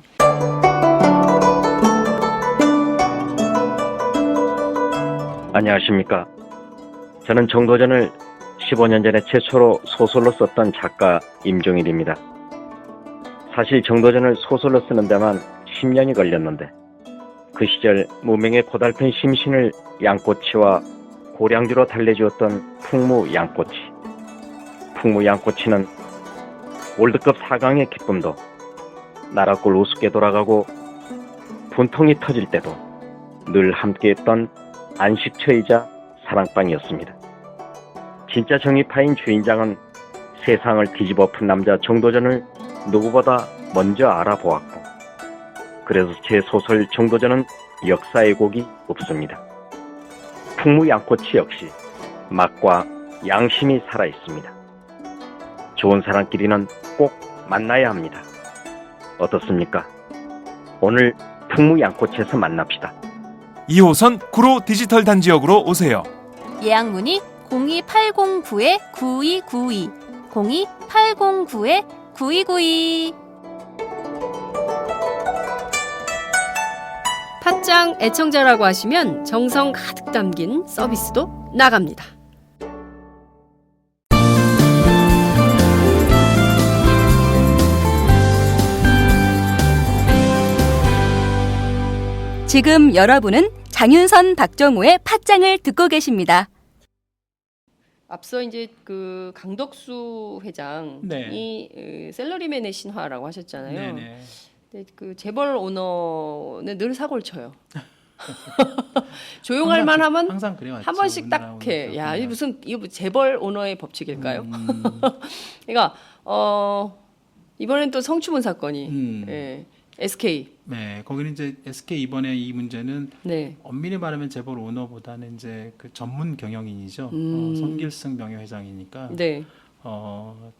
Speaker 6: 안녕하십니까. 저는 정도전을 15년 전에 최초로 소설로 썼던 작가 임종일입니다. 사실 정도전을 소설로 쓰는 데만 10년이 걸렸는데 그 시절 무명의 고달픈 심신을 양꼬치와 고량주로 달래주었던 풍무 양꼬치. 풍무 양꼬치는 월드컵 4강의 기쁨도 나라골 우습게 돌아가고 분통이 터질 때도 늘 함께했던 안식처이자 사랑방이었습니다. 진짜 정의파인 주인장은 세상을 뒤집어푼 남자 정도전을 누구보다 먼저 알아보았고, 그래서 제 소설 정도전은 역사의 곡이 없습니다. 풍무 양꼬치 역시 맛과 양심이 살아있습니다. 좋은 사람끼리는 꼭 만나야 합니다. 어떻습니까? 오늘 풍무 양꼬치에서 만납시다.
Speaker 1: 2호선 구로 디지털 단지역으로 오세요.
Speaker 7: 예약 문의 02809-9292 02809-9292.
Speaker 3: 팟짱 애청자라고 하시면 정성 가득 담긴 서비스도 나갑니다.
Speaker 2: 지금 여러분은 장윤선, 박정우의 팟짱을 듣고 계십니다.
Speaker 4: 앞서 이제 그 강덕수 회장이 샐러리맨의 신화라고 하셨잖아요.
Speaker 5: 네네.
Speaker 4: 근데 그 재벌 오너는 늘 사고를 쳐요. 조용할 만하면
Speaker 5: 항상 그래왔죠.
Speaker 4: 한 번씩 딱 해. 야, 이 무슨 이거 재벌 오너의 법칙일까요? 그러니까 이번엔 또 성추문 사건이 예, SK.
Speaker 5: 네, 거기는 이제 SK 이번에 이 문제는
Speaker 4: 네.
Speaker 5: 엄밀히 말하면 재벌 오너보다는 이제 그 전문 경영인이죠. 손길승 명예회장이니까.
Speaker 4: 네.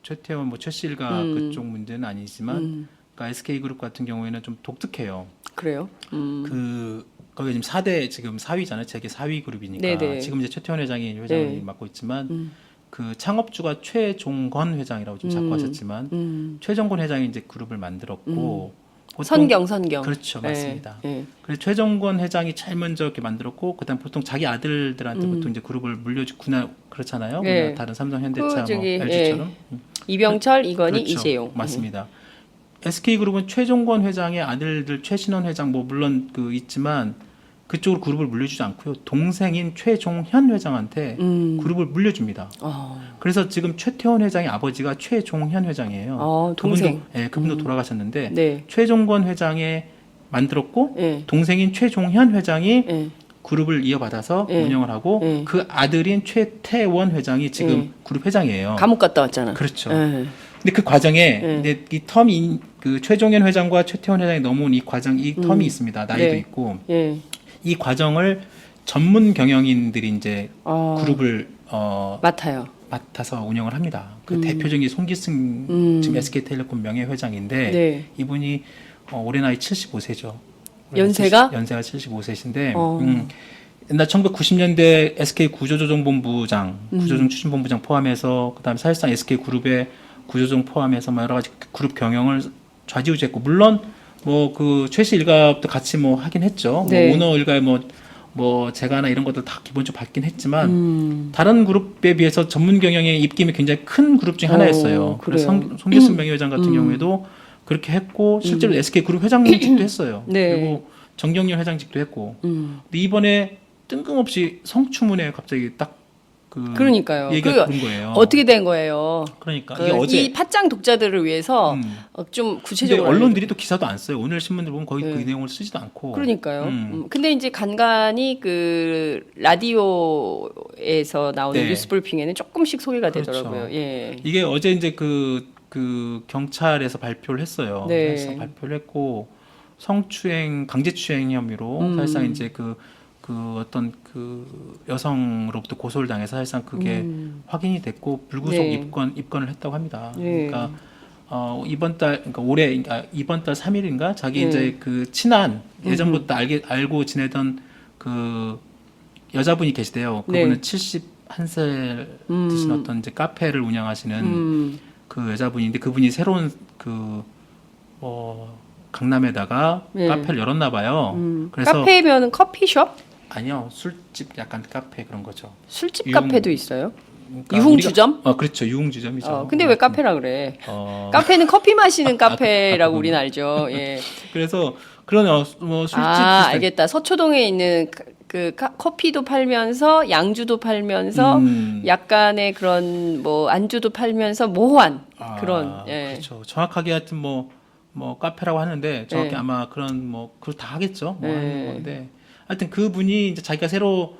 Speaker 5: 최태원, 뭐 최씨일가 그쪽 문제는 아니지만, 그러니까 SK 그룹 같은 경우에는 좀 독특해요.
Speaker 4: 그래요?
Speaker 5: 거기 지금 4대 지금 4위잖아요. 세계 4위 그룹이니까.
Speaker 4: 네네.
Speaker 5: 지금 이제 최태원 회장이 회장을
Speaker 4: 네.
Speaker 5: 맡고 있지만, 그 창업주가 최종건 회장이라고 지금 자꾸 하셨지만, 최종건 회장이 이제 그룹을 만들었고. 보통
Speaker 4: 선경.
Speaker 5: 그렇죠,
Speaker 4: 네.
Speaker 5: 맞습니다.
Speaker 4: 네.
Speaker 5: 그래서 최종건 회장이 제일 먼저 이렇게 만들었고, 그다음 보통 자기 아들들한테 보통 이제 그룹을 물려주거나 그렇잖아요.
Speaker 4: 네.
Speaker 5: 우리나라 다른 삼성, 현대차,
Speaker 4: 그 저기,
Speaker 5: 뭐 LG처럼.
Speaker 4: 이병철, 이건희,
Speaker 5: 그렇죠.
Speaker 4: 이재용.
Speaker 5: 맞습니다. SK 그룹은 최종건 회장의 아들들 최신원 회장 뭐 물론 그 있지만 그쪽으로 그룹을 물려주지 않고요. 동생인 최종현 회장한테 그룹을 물려줍니다. 그래서 지금 최태원 회장의 아버지가 최종현 회장이에요.
Speaker 4: 동생.
Speaker 5: 그분도, 예, 그분도 돌아가셨는데
Speaker 4: 네.
Speaker 5: 최종건 회장의 만들었고
Speaker 4: 네.
Speaker 5: 동생인 최종현 회장이
Speaker 4: 네.
Speaker 5: 그룹을 이어받아서
Speaker 4: 네.
Speaker 5: 운영을 하고
Speaker 4: 네.
Speaker 5: 그 아들인 최태원 회장이 지금
Speaker 4: 네.
Speaker 5: 그룹 회장이에요.
Speaker 4: 감옥 갔다 왔잖아.
Speaker 5: 그렇죠.
Speaker 4: 네.
Speaker 5: 근데 그 과정에
Speaker 4: 네.
Speaker 5: 이제 이 텀이 그 최종현 회장과 최태원 회장이 넘어온 이 과정, 이 텀이 있습니다. 나이도
Speaker 4: 네.
Speaker 5: 있고
Speaker 4: 예.
Speaker 5: 이 과정을 전문 경영인들이 이제
Speaker 4: 아.
Speaker 5: 그룹을
Speaker 4: 맡아서
Speaker 5: 운영을 합니다. 그 대표적인 손기승 지금 SK텔레콤 명예회장인데
Speaker 4: 네.
Speaker 5: 이분이 올해 나이 75세죠.
Speaker 4: 연세가?
Speaker 5: 연세가 75세신데
Speaker 4: 어.
Speaker 5: 옛날 1990년대 SK 구조조정본부장, 구조조정추진본부장 포함해서 그다음에 사실상 SK 그룹의 구조조정 포함해서 뭐 여러 가지 그룹 경영을 좌지우지했고 물론 뭐 그 최씨 일가도 같이 뭐 하긴 했죠.
Speaker 4: 네.
Speaker 5: 뭐 오너 일가의 뭐 재가나 이런 것도 다 기본적으로 받긴 했지만 다른 그룹에 비해서 전문 경영의 입김이 굉장히 큰 그룹 중에 하나였어요. 그래서 손길승 명예회장 같은 경우에도 그렇게 했고 실제로 SK 그룹 회장직도 했어요.
Speaker 4: 네.
Speaker 5: 그리고 정경련 회장직도 했고. 근데 이번에 뜬금없이 성추문에 갑자기 딱
Speaker 4: 그러니까요.
Speaker 5: 얘기가 그런 거예요.
Speaker 4: 어떻게 된 거예요?
Speaker 5: 그러니까
Speaker 4: 그
Speaker 5: 이게 어제
Speaker 4: 이 팟짱 독자들을 위해서 좀
Speaker 5: 근데
Speaker 4: 구체적으로
Speaker 5: 언론들이 또 기사도 안 써요. 오늘 신문들 보면 거의
Speaker 4: 네.
Speaker 5: 그 내용을 쓰지도 않고.
Speaker 4: 그러니까요. 근데 이제 간간히 그 라디오에서 나오는
Speaker 5: 네.
Speaker 4: 뉴스 브리핑에는 조금씩 소개가
Speaker 5: 그렇죠.
Speaker 4: 되더라고요. 예.
Speaker 5: 이게 어제 이제 그 경찰에서 발표를 했어요.
Speaker 4: 네.
Speaker 5: 사실상 발표를 했고 성추행, 강제추행 혐의로 사실상 이제 그 어떤 그 여성으로부터 고소를 당해서 사실상 그게 확인이 됐고 불구속
Speaker 4: 네.
Speaker 5: 입건을 했다고 합니다.
Speaker 4: 네.
Speaker 5: 그러니까 이번 달 그러니까 올해 이번 달 3일인가 자기
Speaker 4: 네.
Speaker 5: 이제 그 친한 예전부터 알고 지내던 그 여자분이 계시대요. 그분은
Speaker 4: 네.
Speaker 5: 71살 드신 어떤 이제 카페를 운영하시는 그 여자분인데 그분이 새로운 강남에다가
Speaker 4: 네.
Speaker 5: 카페를 열었나 봐요. 그래서
Speaker 4: 카페면은 커피숍?
Speaker 5: 아니요 술집 약간 카페 그런 거죠.
Speaker 4: 술집
Speaker 5: 유흥-
Speaker 4: 카페도 있어요?
Speaker 5: 그러니까
Speaker 4: 유흥주점?
Speaker 5: 그렇죠 유흥주점이죠.
Speaker 4: 근데 왜 카페라 그래?
Speaker 5: 어,
Speaker 4: 카페는 커피 마시는 카페라고 우리는 알죠. 예.
Speaker 5: 그래서 그런 뭐 술집
Speaker 4: 아,
Speaker 5: 비슷한-
Speaker 4: 알겠다. 서초동에 있는 커피도 팔면서 양주도 팔면서 약간의 그런 뭐 안주도 팔면서 모호한 그런. 예.
Speaker 5: 그렇죠. 정확하게 하여튼 뭐 카페라고 하는데 정확히
Speaker 4: 예. 아마
Speaker 5: 아마 그런 뭐 그걸 다 하겠죠. 뭐
Speaker 4: 예.
Speaker 5: 하는 건데 하여튼 그분이 이제 자기가 새로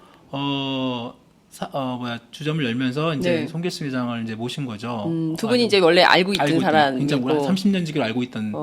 Speaker 5: 주점을 열면서 이제
Speaker 4: 네.
Speaker 5: 송길승 회장을 이제 모신 거죠.
Speaker 4: 두 분이 이제 원래 알고 있던
Speaker 5: 굉장히
Speaker 4: 사람이고.
Speaker 5: 30년 지기로 알고 있던.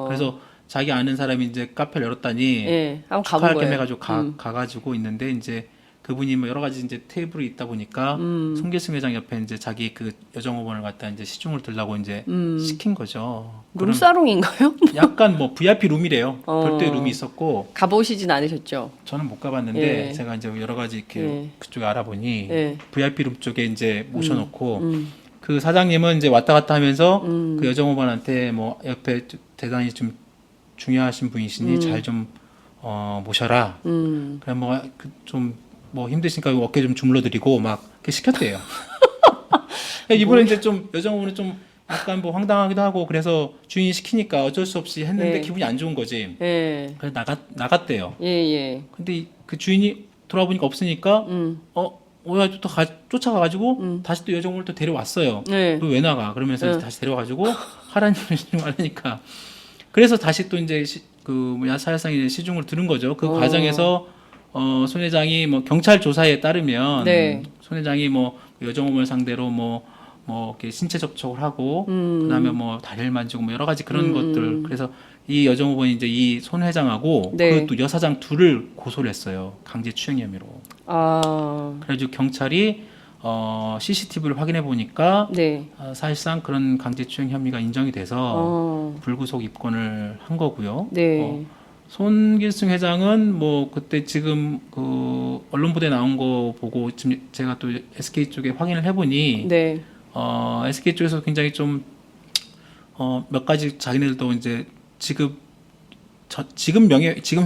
Speaker 5: 그래서 자기 아는 사람이 이제 카페를 열었다니
Speaker 4: 예, 한번 가본
Speaker 5: 축하할 겸
Speaker 4: 거예요.
Speaker 5: 해가지고 가가지고 있는데 이제 그분이 뭐 여러 가지 이제 테이블이 있다 보니까 송길승 회장 옆에 이제 자기 그 여정호번을 갖다 이제 시중을 들라고 이제 시킨 거죠. 그럼
Speaker 4: 룸사롱인가요?
Speaker 5: 약간 뭐 VIP 룸이래요.
Speaker 4: 어.
Speaker 5: 별도의 룸이 있었고
Speaker 4: 가보시진 않으셨죠?
Speaker 5: 저는 못 가봤는데
Speaker 4: 예.
Speaker 5: 제가 이제 여러 가지 이렇게
Speaker 4: 예.
Speaker 5: 그쪽에 알아보니
Speaker 4: 예.
Speaker 5: VIP 룸 쪽에 이제 모셔놓고 그 사장님은 이제 왔다 갔다 하면서 그 여정호번한테 뭐 옆에 대단히 좀 중요하신 분이시니 잘 좀 모셔라. 그래 뭐 좀 뭐 힘드시니까 어깨 좀 주물러드리고 막 이렇게 시켰대요. 이번에 이제 좀 여정호번은 좀 약간 뭐 황당하기도 하고 그래서 주인이 시키니까 어쩔 수 없이 했는데
Speaker 4: 네.
Speaker 5: 기분이 안 좋은 거지.
Speaker 4: 예.
Speaker 5: 그래서 나갔대요.
Speaker 4: 예, 예.
Speaker 5: 근데 그 주인이 돌아보니까 없으니까 오야 또 쫓아가가지고 다시 또 여정호를 또 데려왔어요.
Speaker 4: 네.
Speaker 5: 너 왜 나가? 그러면서 이제
Speaker 4: 네.
Speaker 5: 다시 데려가지고 하라는 좀 하니까 그래서 다시 또 이제 사실상 이제 시중을 들은 거죠. 그 과정에서 손 회장이 뭐 경찰 조사에 따르면
Speaker 4: 네.
Speaker 5: 손 회장이 뭐 여정호를 상대로 뭐 이렇게 신체 접촉을 하고 그다음에 뭐 다리를 만지고 뭐 여러 가지 그런 것들 그래서 이 여정호번이 이제 이 손 회장하고
Speaker 4: 네.
Speaker 5: 그 또 여사장 둘을 고소를 했어요. 강제추행 혐의로.
Speaker 4: 아,
Speaker 5: 그래가지고 경찰이 CCTV를 확인해 보니까
Speaker 4: 네.
Speaker 5: 사실상 그런 강제추행 혐의가 인정이 돼서 불구속 입건을 한 거고요.
Speaker 4: 네.
Speaker 5: 손길승 회장은 뭐 그때 지금 그 언론 보도에 나온 거 보고 지금 제가 또 SK 쪽에 확인을 해보니
Speaker 4: 네.
Speaker 5: SK 쪽에서 굉장히 좀 몇 가지 자기네들도 이제 지금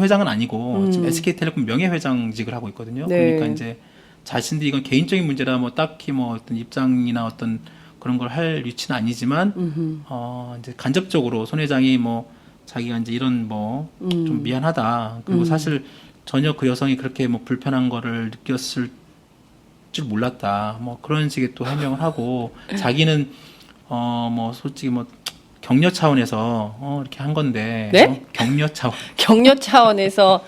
Speaker 5: 회장은 아니고 지금 SK텔레콤 명예회장직을 하고 있거든요.
Speaker 4: 네.
Speaker 5: 그러니까 이제 자신들이 이건 개인적인 문제라 뭐 딱히 뭐 어떤 입장이나 어떤 그런 걸 할 위치는 아니지만 이제 간접적으로 손 회장이 뭐 자기가 이제 이런 뭐 좀 미안하다. 그리고 사실 전혀 그 여성이 그렇게 뭐 불편한 거를 느꼈을 줄 몰랐다. 뭐 그런 식의 또 해명을 하고 자기는 뭐 솔직히 뭐 격려 차원에서 이렇게 한 건데
Speaker 4: 네?
Speaker 5: 격려 차원.
Speaker 4: 격려 차원에서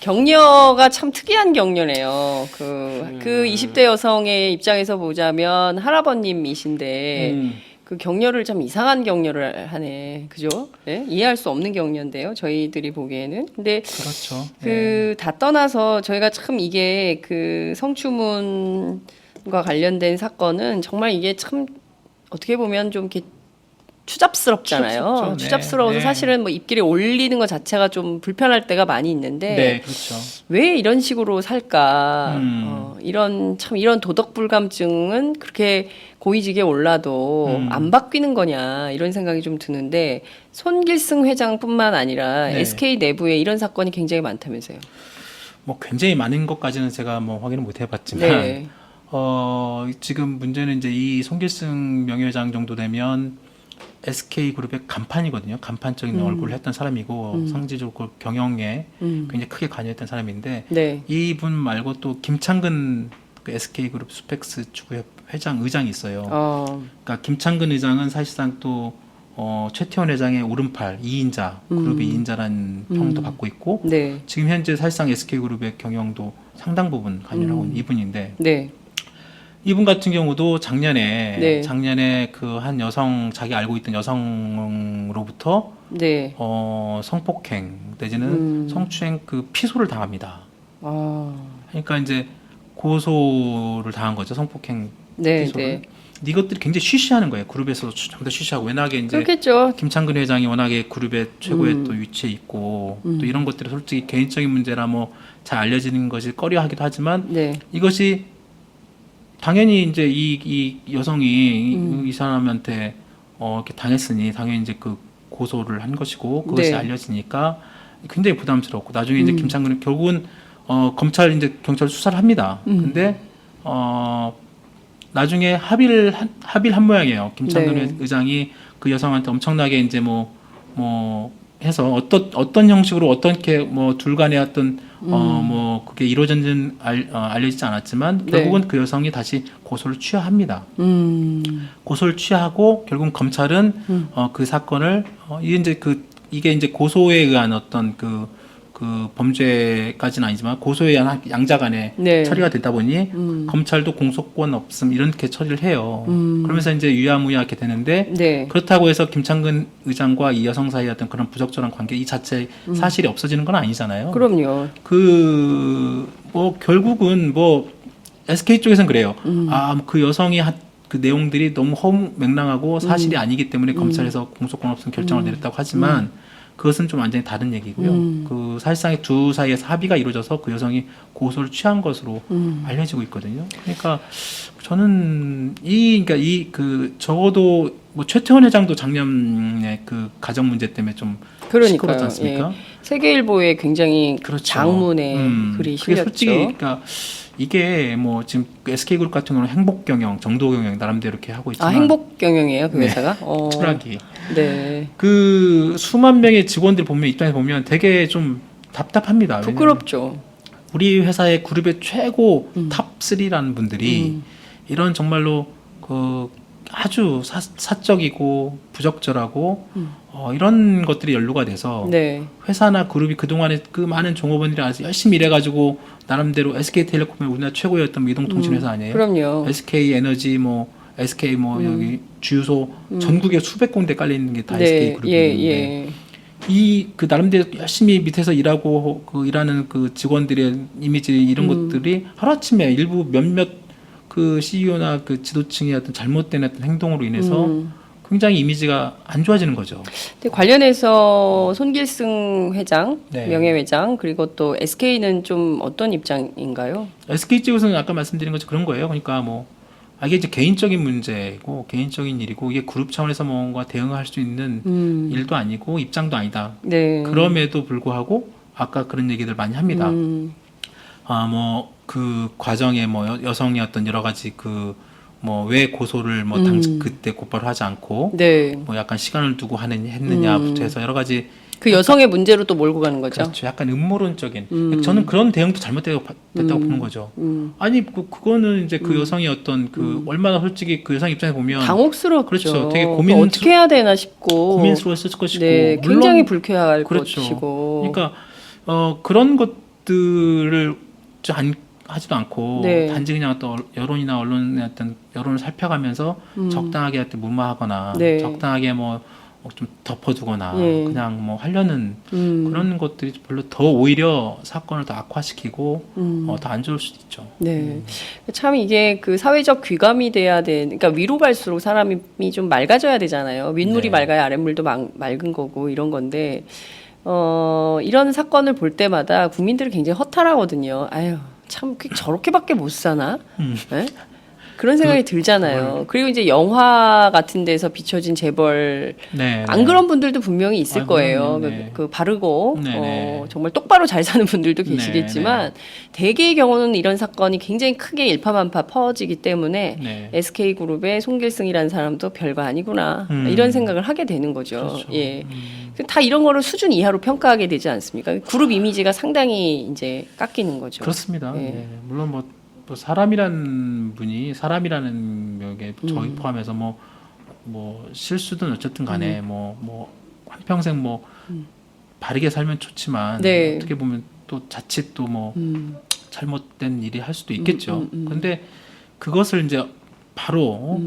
Speaker 4: 격려가 참 특이한 격려네요. 그 20대 여성의 입장에서 보자면 할아버님이신데 그 격려를 참 이상한 격려를 하네. 그죠? 네? 이해할 수 없는 격려인데요. 저희들이 보기에는. 근데
Speaker 5: 그렇죠.
Speaker 4: 그 다 떠나서 저희가 참 이게 그 성추문과 관련된 사건은 정말 이게 참 어떻게 보면 좀 이렇게 추잡스럽잖아요.
Speaker 5: 추잡스럽죠. 네.
Speaker 4: 추잡스러워서
Speaker 5: 네.
Speaker 4: 사실은 뭐 입길에 올리는 것 자체가 좀 불편할 때가 많이 있는데
Speaker 5: 네, 그렇죠.
Speaker 4: 왜 이런 식으로 살까?
Speaker 5: 음.
Speaker 4: 이런 도덕 불감증은 그렇게 고위직에 올라도 안 바뀌는 거냐 이런 생각이 좀 드는데 손길승 회장뿐만 아니라
Speaker 5: 네.
Speaker 4: SK 내부에 이런 사건이 굉장히 많다면서요.
Speaker 5: 뭐 굉장히 많은 것까지는 제가 뭐 확인을 못 해봤지만
Speaker 4: 네.
Speaker 5: 지금 문제는 이제 이 손길승 명예회장 정도 되면 SK그룹의 간판이거든요. 간판적인 얼굴을 했던 사람이고 상지적으로 경영에 굉장히 크게 관여했던 사람인데
Speaker 4: 네.
Speaker 5: 이분 말고 또 김창근 그 SK그룹 수펙스 추구 의장이 있어요. 그러니까 김창근 의장은 사실상 또 최태원 회장의 오른팔 2인자 그룹의 2인자라는 평도 받고 있고
Speaker 4: 네.
Speaker 5: 지금 현재 사실상 SK그룹의 경영도 상당 부분 관여를 하고 있는 이분인데
Speaker 4: 네.
Speaker 5: 이분 같은 경우도 작년에
Speaker 4: 네.
Speaker 5: 그 한 여성 자기 알고 있던 여성으로부터
Speaker 4: 네.
Speaker 5: 성폭행 내지는 성추행 그 피소를 당합니다. 그러니까 이제 고소를 당한 거죠. 성폭행
Speaker 4: 네.
Speaker 5: 피소를.
Speaker 4: 네.
Speaker 5: 이것들이 굉장히 쉬쉬하는 거예요. 그룹에서 전부 다 쉬쉬하고 워낙에 이제
Speaker 4: 그렇겠죠.
Speaker 5: 김창근 회장이 워낙에 그룹의 최고의 또 위치에 있고 또 이런 것들이 솔직히 개인적인 문제라 뭐 잘 알려지는 것이 꺼려하기도 하지만
Speaker 4: 네.
Speaker 5: 이것이 당연히 이제 이 여성이 이 사람한테 이렇게 당했으니 당연히 이제 그 고소를 한 것이고 그것이
Speaker 4: 네.
Speaker 5: 알려지니까 굉장히 부담스럽고 나중에 이제 김창근은 결국은 경찰 수사를 합니다. 근데 나중에 합의를 한 모양이에요. 김창근
Speaker 4: 네.
Speaker 5: 의장이 그 여성한테 엄청나게 이제 뭐 해서 어떤 형식으로 어떻게 뭐 둘 간의 어떤 뭐 그게 이루어졌는 알려지지 않았지만 결국은
Speaker 4: 네.
Speaker 5: 그 여성이 다시 고소를 취하합니다. 고소를 취하고 결국 검찰은 그 사건을 이게 이제 고소에 의한 어떤 그 범죄까지는 아니지만 고소에 의한 양자간에
Speaker 4: 네.
Speaker 5: 처리가 되다 보니 검찰도 공소권 없음 이렇게 처리를 해요. 그러면서 이제 유야무야 이렇게 되는데
Speaker 4: 네.
Speaker 5: 그렇다고 해서 김창근 의장과 이 여성 사이의 어떤 그런 부적절한 관계 이 자체 사실이 없어지는 건 아니잖아요.
Speaker 4: 그럼요.
Speaker 5: 뭐 결국은 뭐 SK 쪽에서는 그래요. 그 여성이 그 내용들이 너무 허무맹랑하고 사실이 아니기 때문에 검찰에서 공소권 없음 결정을 내렸다고 하지만 그것은 좀 완전히 다른 얘기고요. 그 사실상의 두 사이에서 합의가 이루어져서 그 여성이 고소를 취한 것으로 알려지고 있거든요. 그러니까 저는 적어도 뭐 최태원 회장도 작년에 그 가정 문제 때문에 좀 시끄럽지 않습니까?
Speaker 4: 예. 세계일보에 굉장히
Speaker 5: 그렇죠.
Speaker 4: 장문의 글이
Speaker 5: 그게
Speaker 4: 실렸죠.
Speaker 5: 솔직히 그러니까 이게 뭐 지금 SK그룹 같은 경우는 행복 경영, 정도 경영 나름대로 이렇게 하고 있지만
Speaker 4: 행복 경영이에요, 그
Speaker 5: 네.
Speaker 4: 회사가?
Speaker 5: 철학이
Speaker 4: 네.
Speaker 5: 그 수만 명의 직원들 보면 입장에서 보면 되게 좀 답답합니다.
Speaker 4: 부끄럽죠.
Speaker 5: 우리 회사의 그룹의 최고 탑 3라는 분들이 이런 정말로 그 아주 사적이고 부적절하고 이런 것들이 연루가 돼서
Speaker 4: 네.
Speaker 5: 회사나 그룹이 그동안에 그 많은 종업원들이 아주 열심히 일해가지고 나름대로 SK텔레콤이 우리나라 최고였던 뭐 이동통신 회사 아니에요?
Speaker 4: 그럼요.
Speaker 5: SK에너지 뭐 SK 뭐 여기 주유소 전국에 수백 군데 깔려 있는 게 다 SK 그룹인데 그 나름대로 열심히 밑에서 일하고 그 일하는 그 직원들의 이미지 이런 것들이 하루아침에 일부 몇몇 그 CEO나 그 지도층의 어떤 잘못된 어떤 행동으로 인해서 굉장히 이미지가 안 좋아지는 거죠.
Speaker 4: 근데 관련해서 손길승 회장,
Speaker 5: 네.
Speaker 4: 명예회장 그리고 또 SK는 좀 어떤 입장인가요?
Speaker 5: SK 쪽에서는 아까 말씀드린 것처럼 그런 거예요. 그러니까 뭐 이게 이제 개인적인 문제고 개인적인 일이고 이게 그룹 차원에서 뭔가 대응할 수 있는 일도 아니고 입장도 아니다.
Speaker 4: 네.
Speaker 5: 그럼에도 불구하고 아까 그런 얘기들 많이 합니다. 뭐 그 과정에 뭐 여성의 어떤 여러 가지 그 뭐 왜 고소를 뭐 그때 곧바로 하지 않고
Speaker 4: 네.
Speaker 5: 뭐 약간 시간을 두고 했느냐부터 해서 여러 가지
Speaker 4: 그 여성의 문제로 또 몰고 가는 거죠.
Speaker 5: 그렇죠. 약간 음모론적인. 저는 그런 대응도 잘못됐다고 보는 거죠. 아니 그거는 이제 그 여성의 어떤 그 얼마나 솔직히 그 여성 입장에 보면
Speaker 4: 당혹스럽죠.
Speaker 5: 그렇죠. 되게
Speaker 4: 어떻게 해야 되나 싶고
Speaker 5: 고민스러웠을 것이고
Speaker 4: 네,
Speaker 5: 물론
Speaker 4: 굉장히 불쾌할
Speaker 5: 그렇죠.
Speaker 4: 것이고.
Speaker 5: 그러니까 그런 것들을 하지도 않고
Speaker 4: 네.
Speaker 5: 단지 그냥 어떤 여론이나 언론의 어떤 여론을 살펴가면서 적당하게 어떤 무마하거나
Speaker 4: 네.
Speaker 5: 적당하게 뭐 좀 덮어두거나
Speaker 4: 예.
Speaker 5: 그냥 뭐 하려는 그런 것들이 별로 더 오히려 사건을 더 악화시키고 더 안 좋을 수도 있죠.
Speaker 4: 네. 참 이게 그 사회적 귀감이 돼야 그러니까 위로 갈수록 사람이 좀 맑아져야 되잖아요. 윗물이
Speaker 5: 네.
Speaker 4: 맑아야 아랫물도 맑은 거고 이런 건데, 이런 사건을 볼 때마다 국민들이 굉장히 허탈하거든요. 아유, 참 저렇게밖에 못 사나? 네? 그런 생각이 들잖아요. 그리고 이제 영화 같은 데서 비춰진 재벌
Speaker 5: 네,
Speaker 4: 안 그런 분들도 분명히 있을 거예요.
Speaker 5: 그럼요, 네.
Speaker 4: 그 바르고
Speaker 5: 네.
Speaker 4: 정말 똑바로 잘 사는 분들도
Speaker 5: 네,
Speaker 4: 계시겠지만 대개의 경우는 이런 사건이 굉장히 크게 일파만파 퍼지기 때문에
Speaker 5: 네.
Speaker 4: SK그룹의 손길승이라는 사람도 별거 아니구나 이런 생각을 하게 되는 거죠.
Speaker 5: 그렇죠.
Speaker 4: 예, 다 이런 거를 수준 이하로 평가하게 되지 않습니까? 그룹 이미지가 상당히 이제 깎이는 거죠.
Speaker 5: 그렇습니다.
Speaker 4: 예.
Speaker 5: 네. 물론 뭐 사람이라는 게 저희 포함해서 뭐 실수든 어쨌든 간에 뭐 한평생 뭐 바르게 살면 좋지만
Speaker 4: 네.
Speaker 5: 어떻게 보면 또 자칫 또 뭐 잘못된 일이 할 수도 있겠죠. 근데 그것을 이제 바로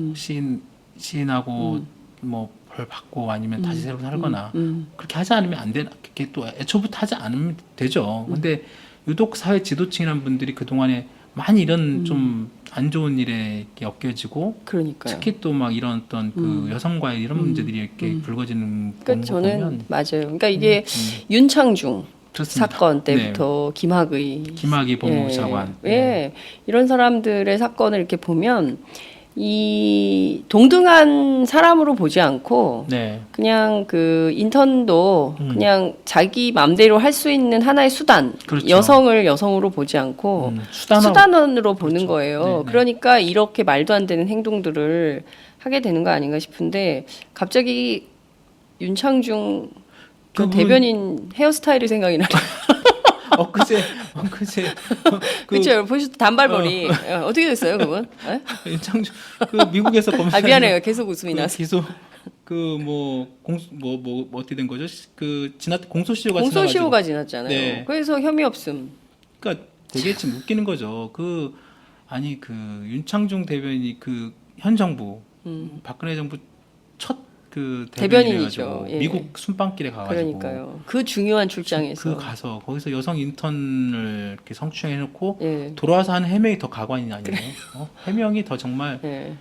Speaker 5: 시인하고 뭐 벌 받고 아니면 다시 새로 살거나 그렇게 하지 않으면 안 되나, 그렇게 또 애초부터 하지 않으면 되죠. 근데 유독 사회 지도층이라는 분들이 그동안에 많이 이런 좀 안 좋은 일에 이렇게 엮여지고
Speaker 4: 그러니까요.
Speaker 5: 특히 또 막 이런 어떤 그 여성과의 이런 문제들이 이렇게 불거지는
Speaker 4: 그러니까
Speaker 5: 거
Speaker 4: 저는
Speaker 5: 보면
Speaker 4: 맞아요. 그러니까 이게 윤창중
Speaker 5: 그렇습니다.
Speaker 4: 사건 때부터
Speaker 5: 김학의 법무장관
Speaker 4: 예, 이런 사람들의 사건을 이렇게 보면 이 동등한 사람으로 보지 않고
Speaker 5: 네.
Speaker 4: 그냥 그 인턴도 그냥 자기 마음대로 할 수 있는 하나의 수단,
Speaker 5: 그렇죠.
Speaker 4: 여성을 여성으로 보지 않고 수단원으로 보는
Speaker 5: 그렇죠.
Speaker 4: 거예요.
Speaker 5: 네, 네.
Speaker 4: 그러니까 이렇게 말도 안 되는 행동들을 하게 되는 거 아닌가 싶은데 갑자기 윤창중 그 대변인 헤어스타일이 생각이 나요.
Speaker 5: 엊그제
Speaker 4: 그렇죠. 보셨 단발머리. 어떻게 됐어요, 그분? 네?
Speaker 5: 윤창중 그 미국에서 검사.
Speaker 4: 아 미안해요. 계속 웃음이 나서.
Speaker 5: 기소 어떻게 된 거죠? 그 공소시효가
Speaker 4: 공소시효가 지났잖아요.
Speaker 5: 네.
Speaker 4: 그래서 혐의 없음.
Speaker 5: 그러니까 되게 좀 웃기는 거죠. 그 윤창중 대변인이 그 현 정부 박근혜 정부 첫 그
Speaker 4: 대변인이죠.
Speaker 5: 대변인이죠.
Speaker 4: 예.
Speaker 5: 미국 순방길에 가가지고
Speaker 4: 그러니까요. 그 중요한 출장에서.
Speaker 5: 가서 거기서 여성 인턴을 이렇게 성추행해놓고
Speaker 4: 예.
Speaker 5: 돌아와서 하는 해명이 더 가관이 아니에요? 해명이 더 정말
Speaker 4: 예.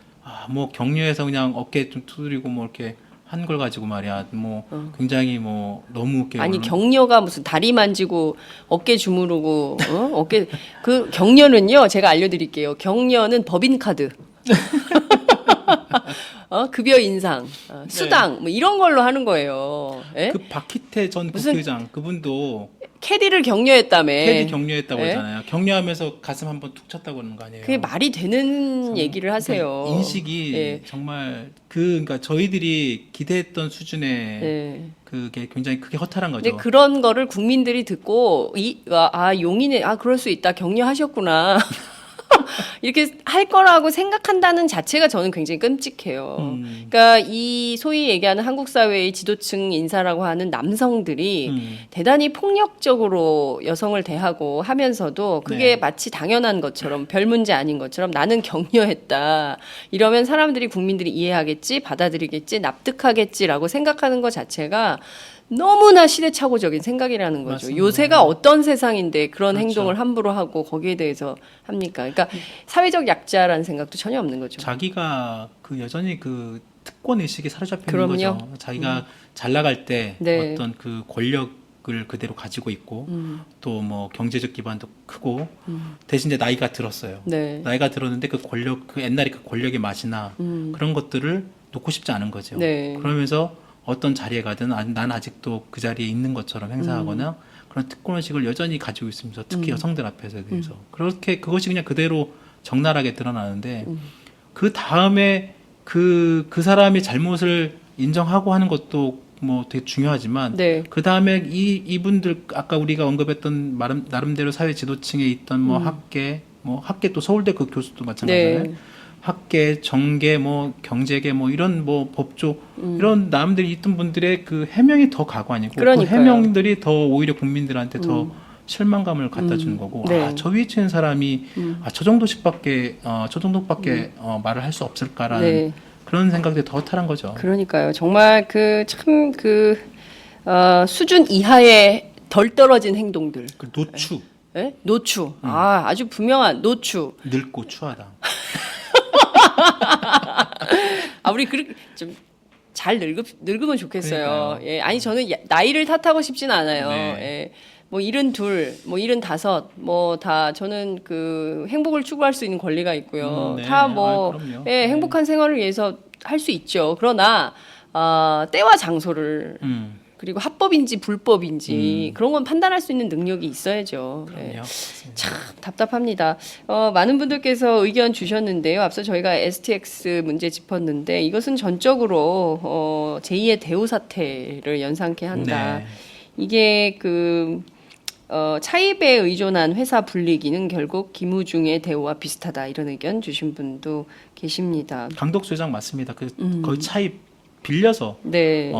Speaker 5: 뭐 격려해서 그냥 어깨 좀 두드리고 뭐 이렇게 한 걸 가지고 말이야 뭐 굉장히 뭐 너무 이렇게
Speaker 4: 아니 격려가 무슨 다리 만지고 어깨 주무르고 어깨 그 격려는요 제가 알려드릴게요. 격려는 법인카드. 급여 인상, 수당 뭐 이런 걸로 하는 거예요. 예?
Speaker 5: 그 박희태 전
Speaker 4: 무슨-
Speaker 5: 국회의장 그분도
Speaker 4: 캐디를 격려했다며.
Speaker 5: 캐디 격려했다고
Speaker 4: 예?
Speaker 5: 하잖아요. 격려하면서 가슴 한번 툭 쳤다고 그러는 거 아니에요?
Speaker 4: 그게 말이 되는 얘기를 하세요.
Speaker 5: 그러니까 인식이
Speaker 4: 예.
Speaker 5: 정말 그러니까 저희들이 기대했던 수준의
Speaker 4: 예.
Speaker 5: 그게 굉장히 크게 허탈한 거죠.
Speaker 4: 근데 그런 거를 국민들이 듣고 용인에 그럴 수 있다 격려하셨구나. 이렇게 할 거라고 생각한다는 자체가 저는 굉장히 끔찍해요. 그러니까 이 소위 얘기하는 한국 사회의 지도층 인사라고 하는 남성들이 대단히 폭력적으로 여성을 대하고 하면서도 그게
Speaker 5: 네.
Speaker 4: 마치 당연한 것처럼 별 문제 아닌 것처럼 나는 격려했다. 이러면 사람들이 국민들이 이해하겠지, 받아들이겠지, 납득하겠지라고 생각하는 것 자체가 너무나 시대착오적인 생각이라는 거죠.
Speaker 5: 맞습니다.
Speaker 4: 요새가 어떤 세상인데 그런
Speaker 5: 그렇죠.
Speaker 4: 행동을 함부로 하고 거기에 대해서 합니까? 그러니까 사회적 약자라는 생각도 전혀 없는 거죠.
Speaker 5: 자기가 그 여전히 그 특권 의식에 사로잡혀
Speaker 4: 그럼요.
Speaker 5: 있는 거죠. 자기가 잘 나갈 때
Speaker 4: 네.
Speaker 5: 어떤 그 권력을 그대로 가지고 있고 또 뭐 경제적 기반도 크고 대신 이제 나이가 들었어요.
Speaker 4: 네.
Speaker 5: 나이가 들었는데 그 옛날에 그 권력의 맛이나 그런 것들을 놓고 싶지 않은 거죠.
Speaker 4: 네.
Speaker 5: 그러면서 어떤 자리에 가든 난 아직도 그 자리에 있는 것처럼 행사하거나 그런 특권의식을 여전히 가지고 있으면서 특히 여성들 앞에서에 대해서 그렇게 그것이 그냥 그대로 적나라하게 드러나는데 그 다음에 그 사람의 잘못을 인정하고 하는 것도 뭐 되게 중요하지만
Speaker 4: 네.
Speaker 5: 그 다음에 이분들 아까 우리가 언급했던 나름대로 사회 지도층에 있던 뭐 학계 또 서울대 그 교수도 마찬가지잖아요.
Speaker 4: 네.
Speaker 5: 학계, 정계, 뭐 경제계, 뭐 이런 뭐 법조 이런 남들이 있던 분들의 그 해명이 더 가관이고 그
Speaker 4: 그러니까요.
Speaker 5: 해명들이 더 오히려 국민들한테 더 실망감을 갖다 주는 거고
Speaker 4: 네.
Speaker 5: 저 위에 있는 사람이 저 정도밖에 말을 할 수 없을까라는
Speaker 4: 네.
Speaker 5: 그런 생각들이 더 허탈한 거죠.
Speaker 4: 그러니까요. 정말 수준 이하의 덜 떨어진 행동들.
Speaker 5: 그 노추,
Speaker 4: 예? 노추. 아주 분명한 노추.
Speaker 5: 늙고 추하다.
Speaker 4: 우리 그렇게 좀 잘 늙으면 좋겠어요.
Speaker 5: 그러니까요.
Speaker 4: 예, 아니 저는 나이를 탓하고 싶진 않아요.
Speaker 5: 네.
Speaker 4: 예, 뭐 72, 뭐 75, 뭐 다 저는 그 행복을 추구할 수 있는 권리가 있고요.
Speaker 5: 네.
Speaker 4: 다 뭐
Speaker 5: 그럼요.
Speaker 4: 예, 행복한 생활을 위해서 할 수 있죠. 그러나 때와 장소를 그리고 합법인지 불법인지 그런 건 판단할 수 있는 능력이 있어야죠. 예.
Speaker 5: 그럼요.
Speaker 4: 참 답답합니다. 많은 분들께서 의견 주셨는데요. 앞서 저희가 STX 문제 짚었는데 이것은 전적으로 제2의 대우 사태를 연상케 한다.
Speaker 5: 네.
Speaker 4: 이게 차입에 의존한 회사 분리기는 결국 김우중의 대우와 비슷하다. 이런 의견 주신 분도 계십니다.
Speaker 5: 강덕수 회장 맞습니다. 거의 차입 빌려서
Speaker 4: 네.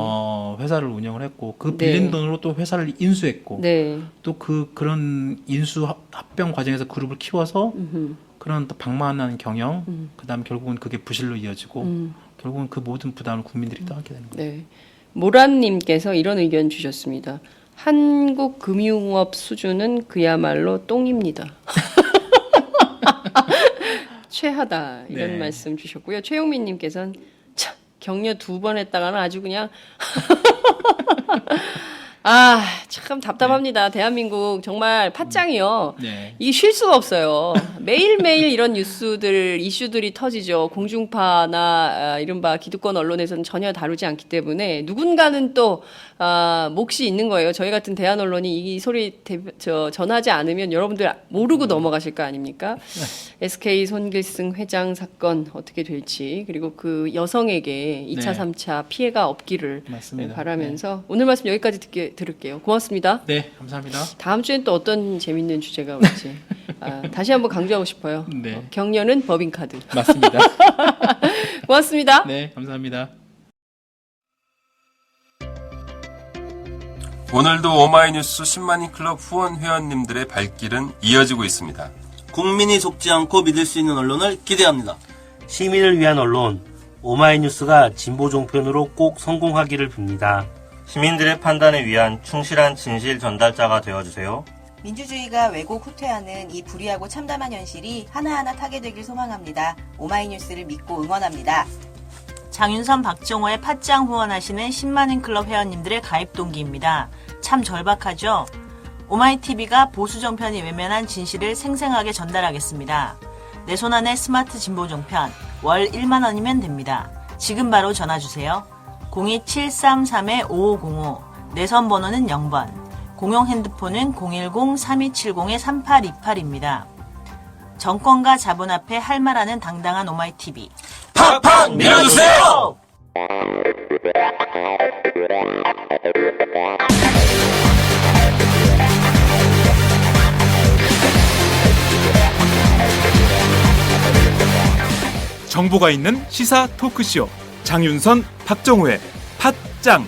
Speaker 5: 회사를 운영을 했고 그
Speaker 4: 네.
Speaker 5: 빌린 돈으로 또 회사를 인수했고
Speaker 4: 네.
Speaker 5: 또 그런 인수 합병 과정에서 그룹을 키워서 그런 또 방만한 경영 그다음 결국은 그게 부실로 이어지고 결국은 그 모든 부담을 국민들이 떠안게 되는 거예요.
Speaker 4: 네. 모란님께서 이런 의견 주셨습니다. 한국 금융업 수준은 그야말로 똥입니다. 최하다 이런
Speaker 5: 네.
Speaker 4: 말씀 주셨고요. 최용민님께서는 참 격려 2번 했다가는 아주 그냥 참 답답합니다. 대한민국 정말 팟짱이요.
Speaker 5: 네.
Speaker 4: 이게 쉴 수가 없어요. 매일매일 이런 뉴스들, 이슈들이 터지죠. 공중파나 이른바 기득권 언론에서는 전혀 다루지 않기 때문에 누군가는 또 몫이 있는 거예요. 저희 같은 대한 언론이 이 소리 전하지 않으면 여러분들 모르고 넘어가실 거 아닙니까? SK 손길승 회장 사건 어떻게 될지, 그리고 그 여성에게 2차,
Speaker 5: 네.
Speaker 4: 3차 피해가 없기를
Speaker 5: 맞습니다.
Speaker 4: 바라면서 오늘 말씀 여기까지 들을게요. 고맙습니다.
Speaker 5: 네, 감사합니다.
Speaker 4: 다음 주엔 또 어떤 재밌는 주제가 올지 다시 한번 강조하고 싶어요.
Speaker 5: 네.
Speaker 4: 격려는 법인카드.
Speaker 5: 맞습니다.
Speaker 4: 고맙습니다.
Speaker 5: 네, 감사합니다.
Speaker 8: 오늘도 오마이뉴스 10만인 클럽 후원 회원님들의 발길은 이어지고 있습니다.
Speaker 9: 국민이 속지 않고 믿을 수 있는 언론을 기대합니다. 시민을 위한 언론, 오마이뉴스가 진보 종편으로 꼭 성공하기를 빕니다. 시민들의 판단에 위한 충실한 진실 전달자가 되어주세요.
Speaker 10: 민주주의가 왜곡 후퇴하는 이 불의하고 참담한 현실이 하나하나 타개되길 소망합니다. 오마이뉴스를 믿고 응원합니다.
Speaker 11: 장윤선, 박정호의 팟짱 후원하시는 10만인 클럽 회원님들의 가입 동기입니다. 참 절박하죠? 오마이TV가 보수 정편이 외면한 진실을 생생하게 전달하겠습니다. 내 손안의 스마트 진보 종편, 월 1만 원이면 됩니다. 지금 바로 전화주세요. 02733-5505, 내선 번호는 0번, 공용 핸드폰은 010-3270-3828입니다. 정권과 자본 앞에 할 말하는 당당한 오마이TV.
Speaker 9: 팍팍 밀어주세요!
Speaker 1: 정보가 있는 시사 토크쇼 장윤선, 박정호의 팟짱.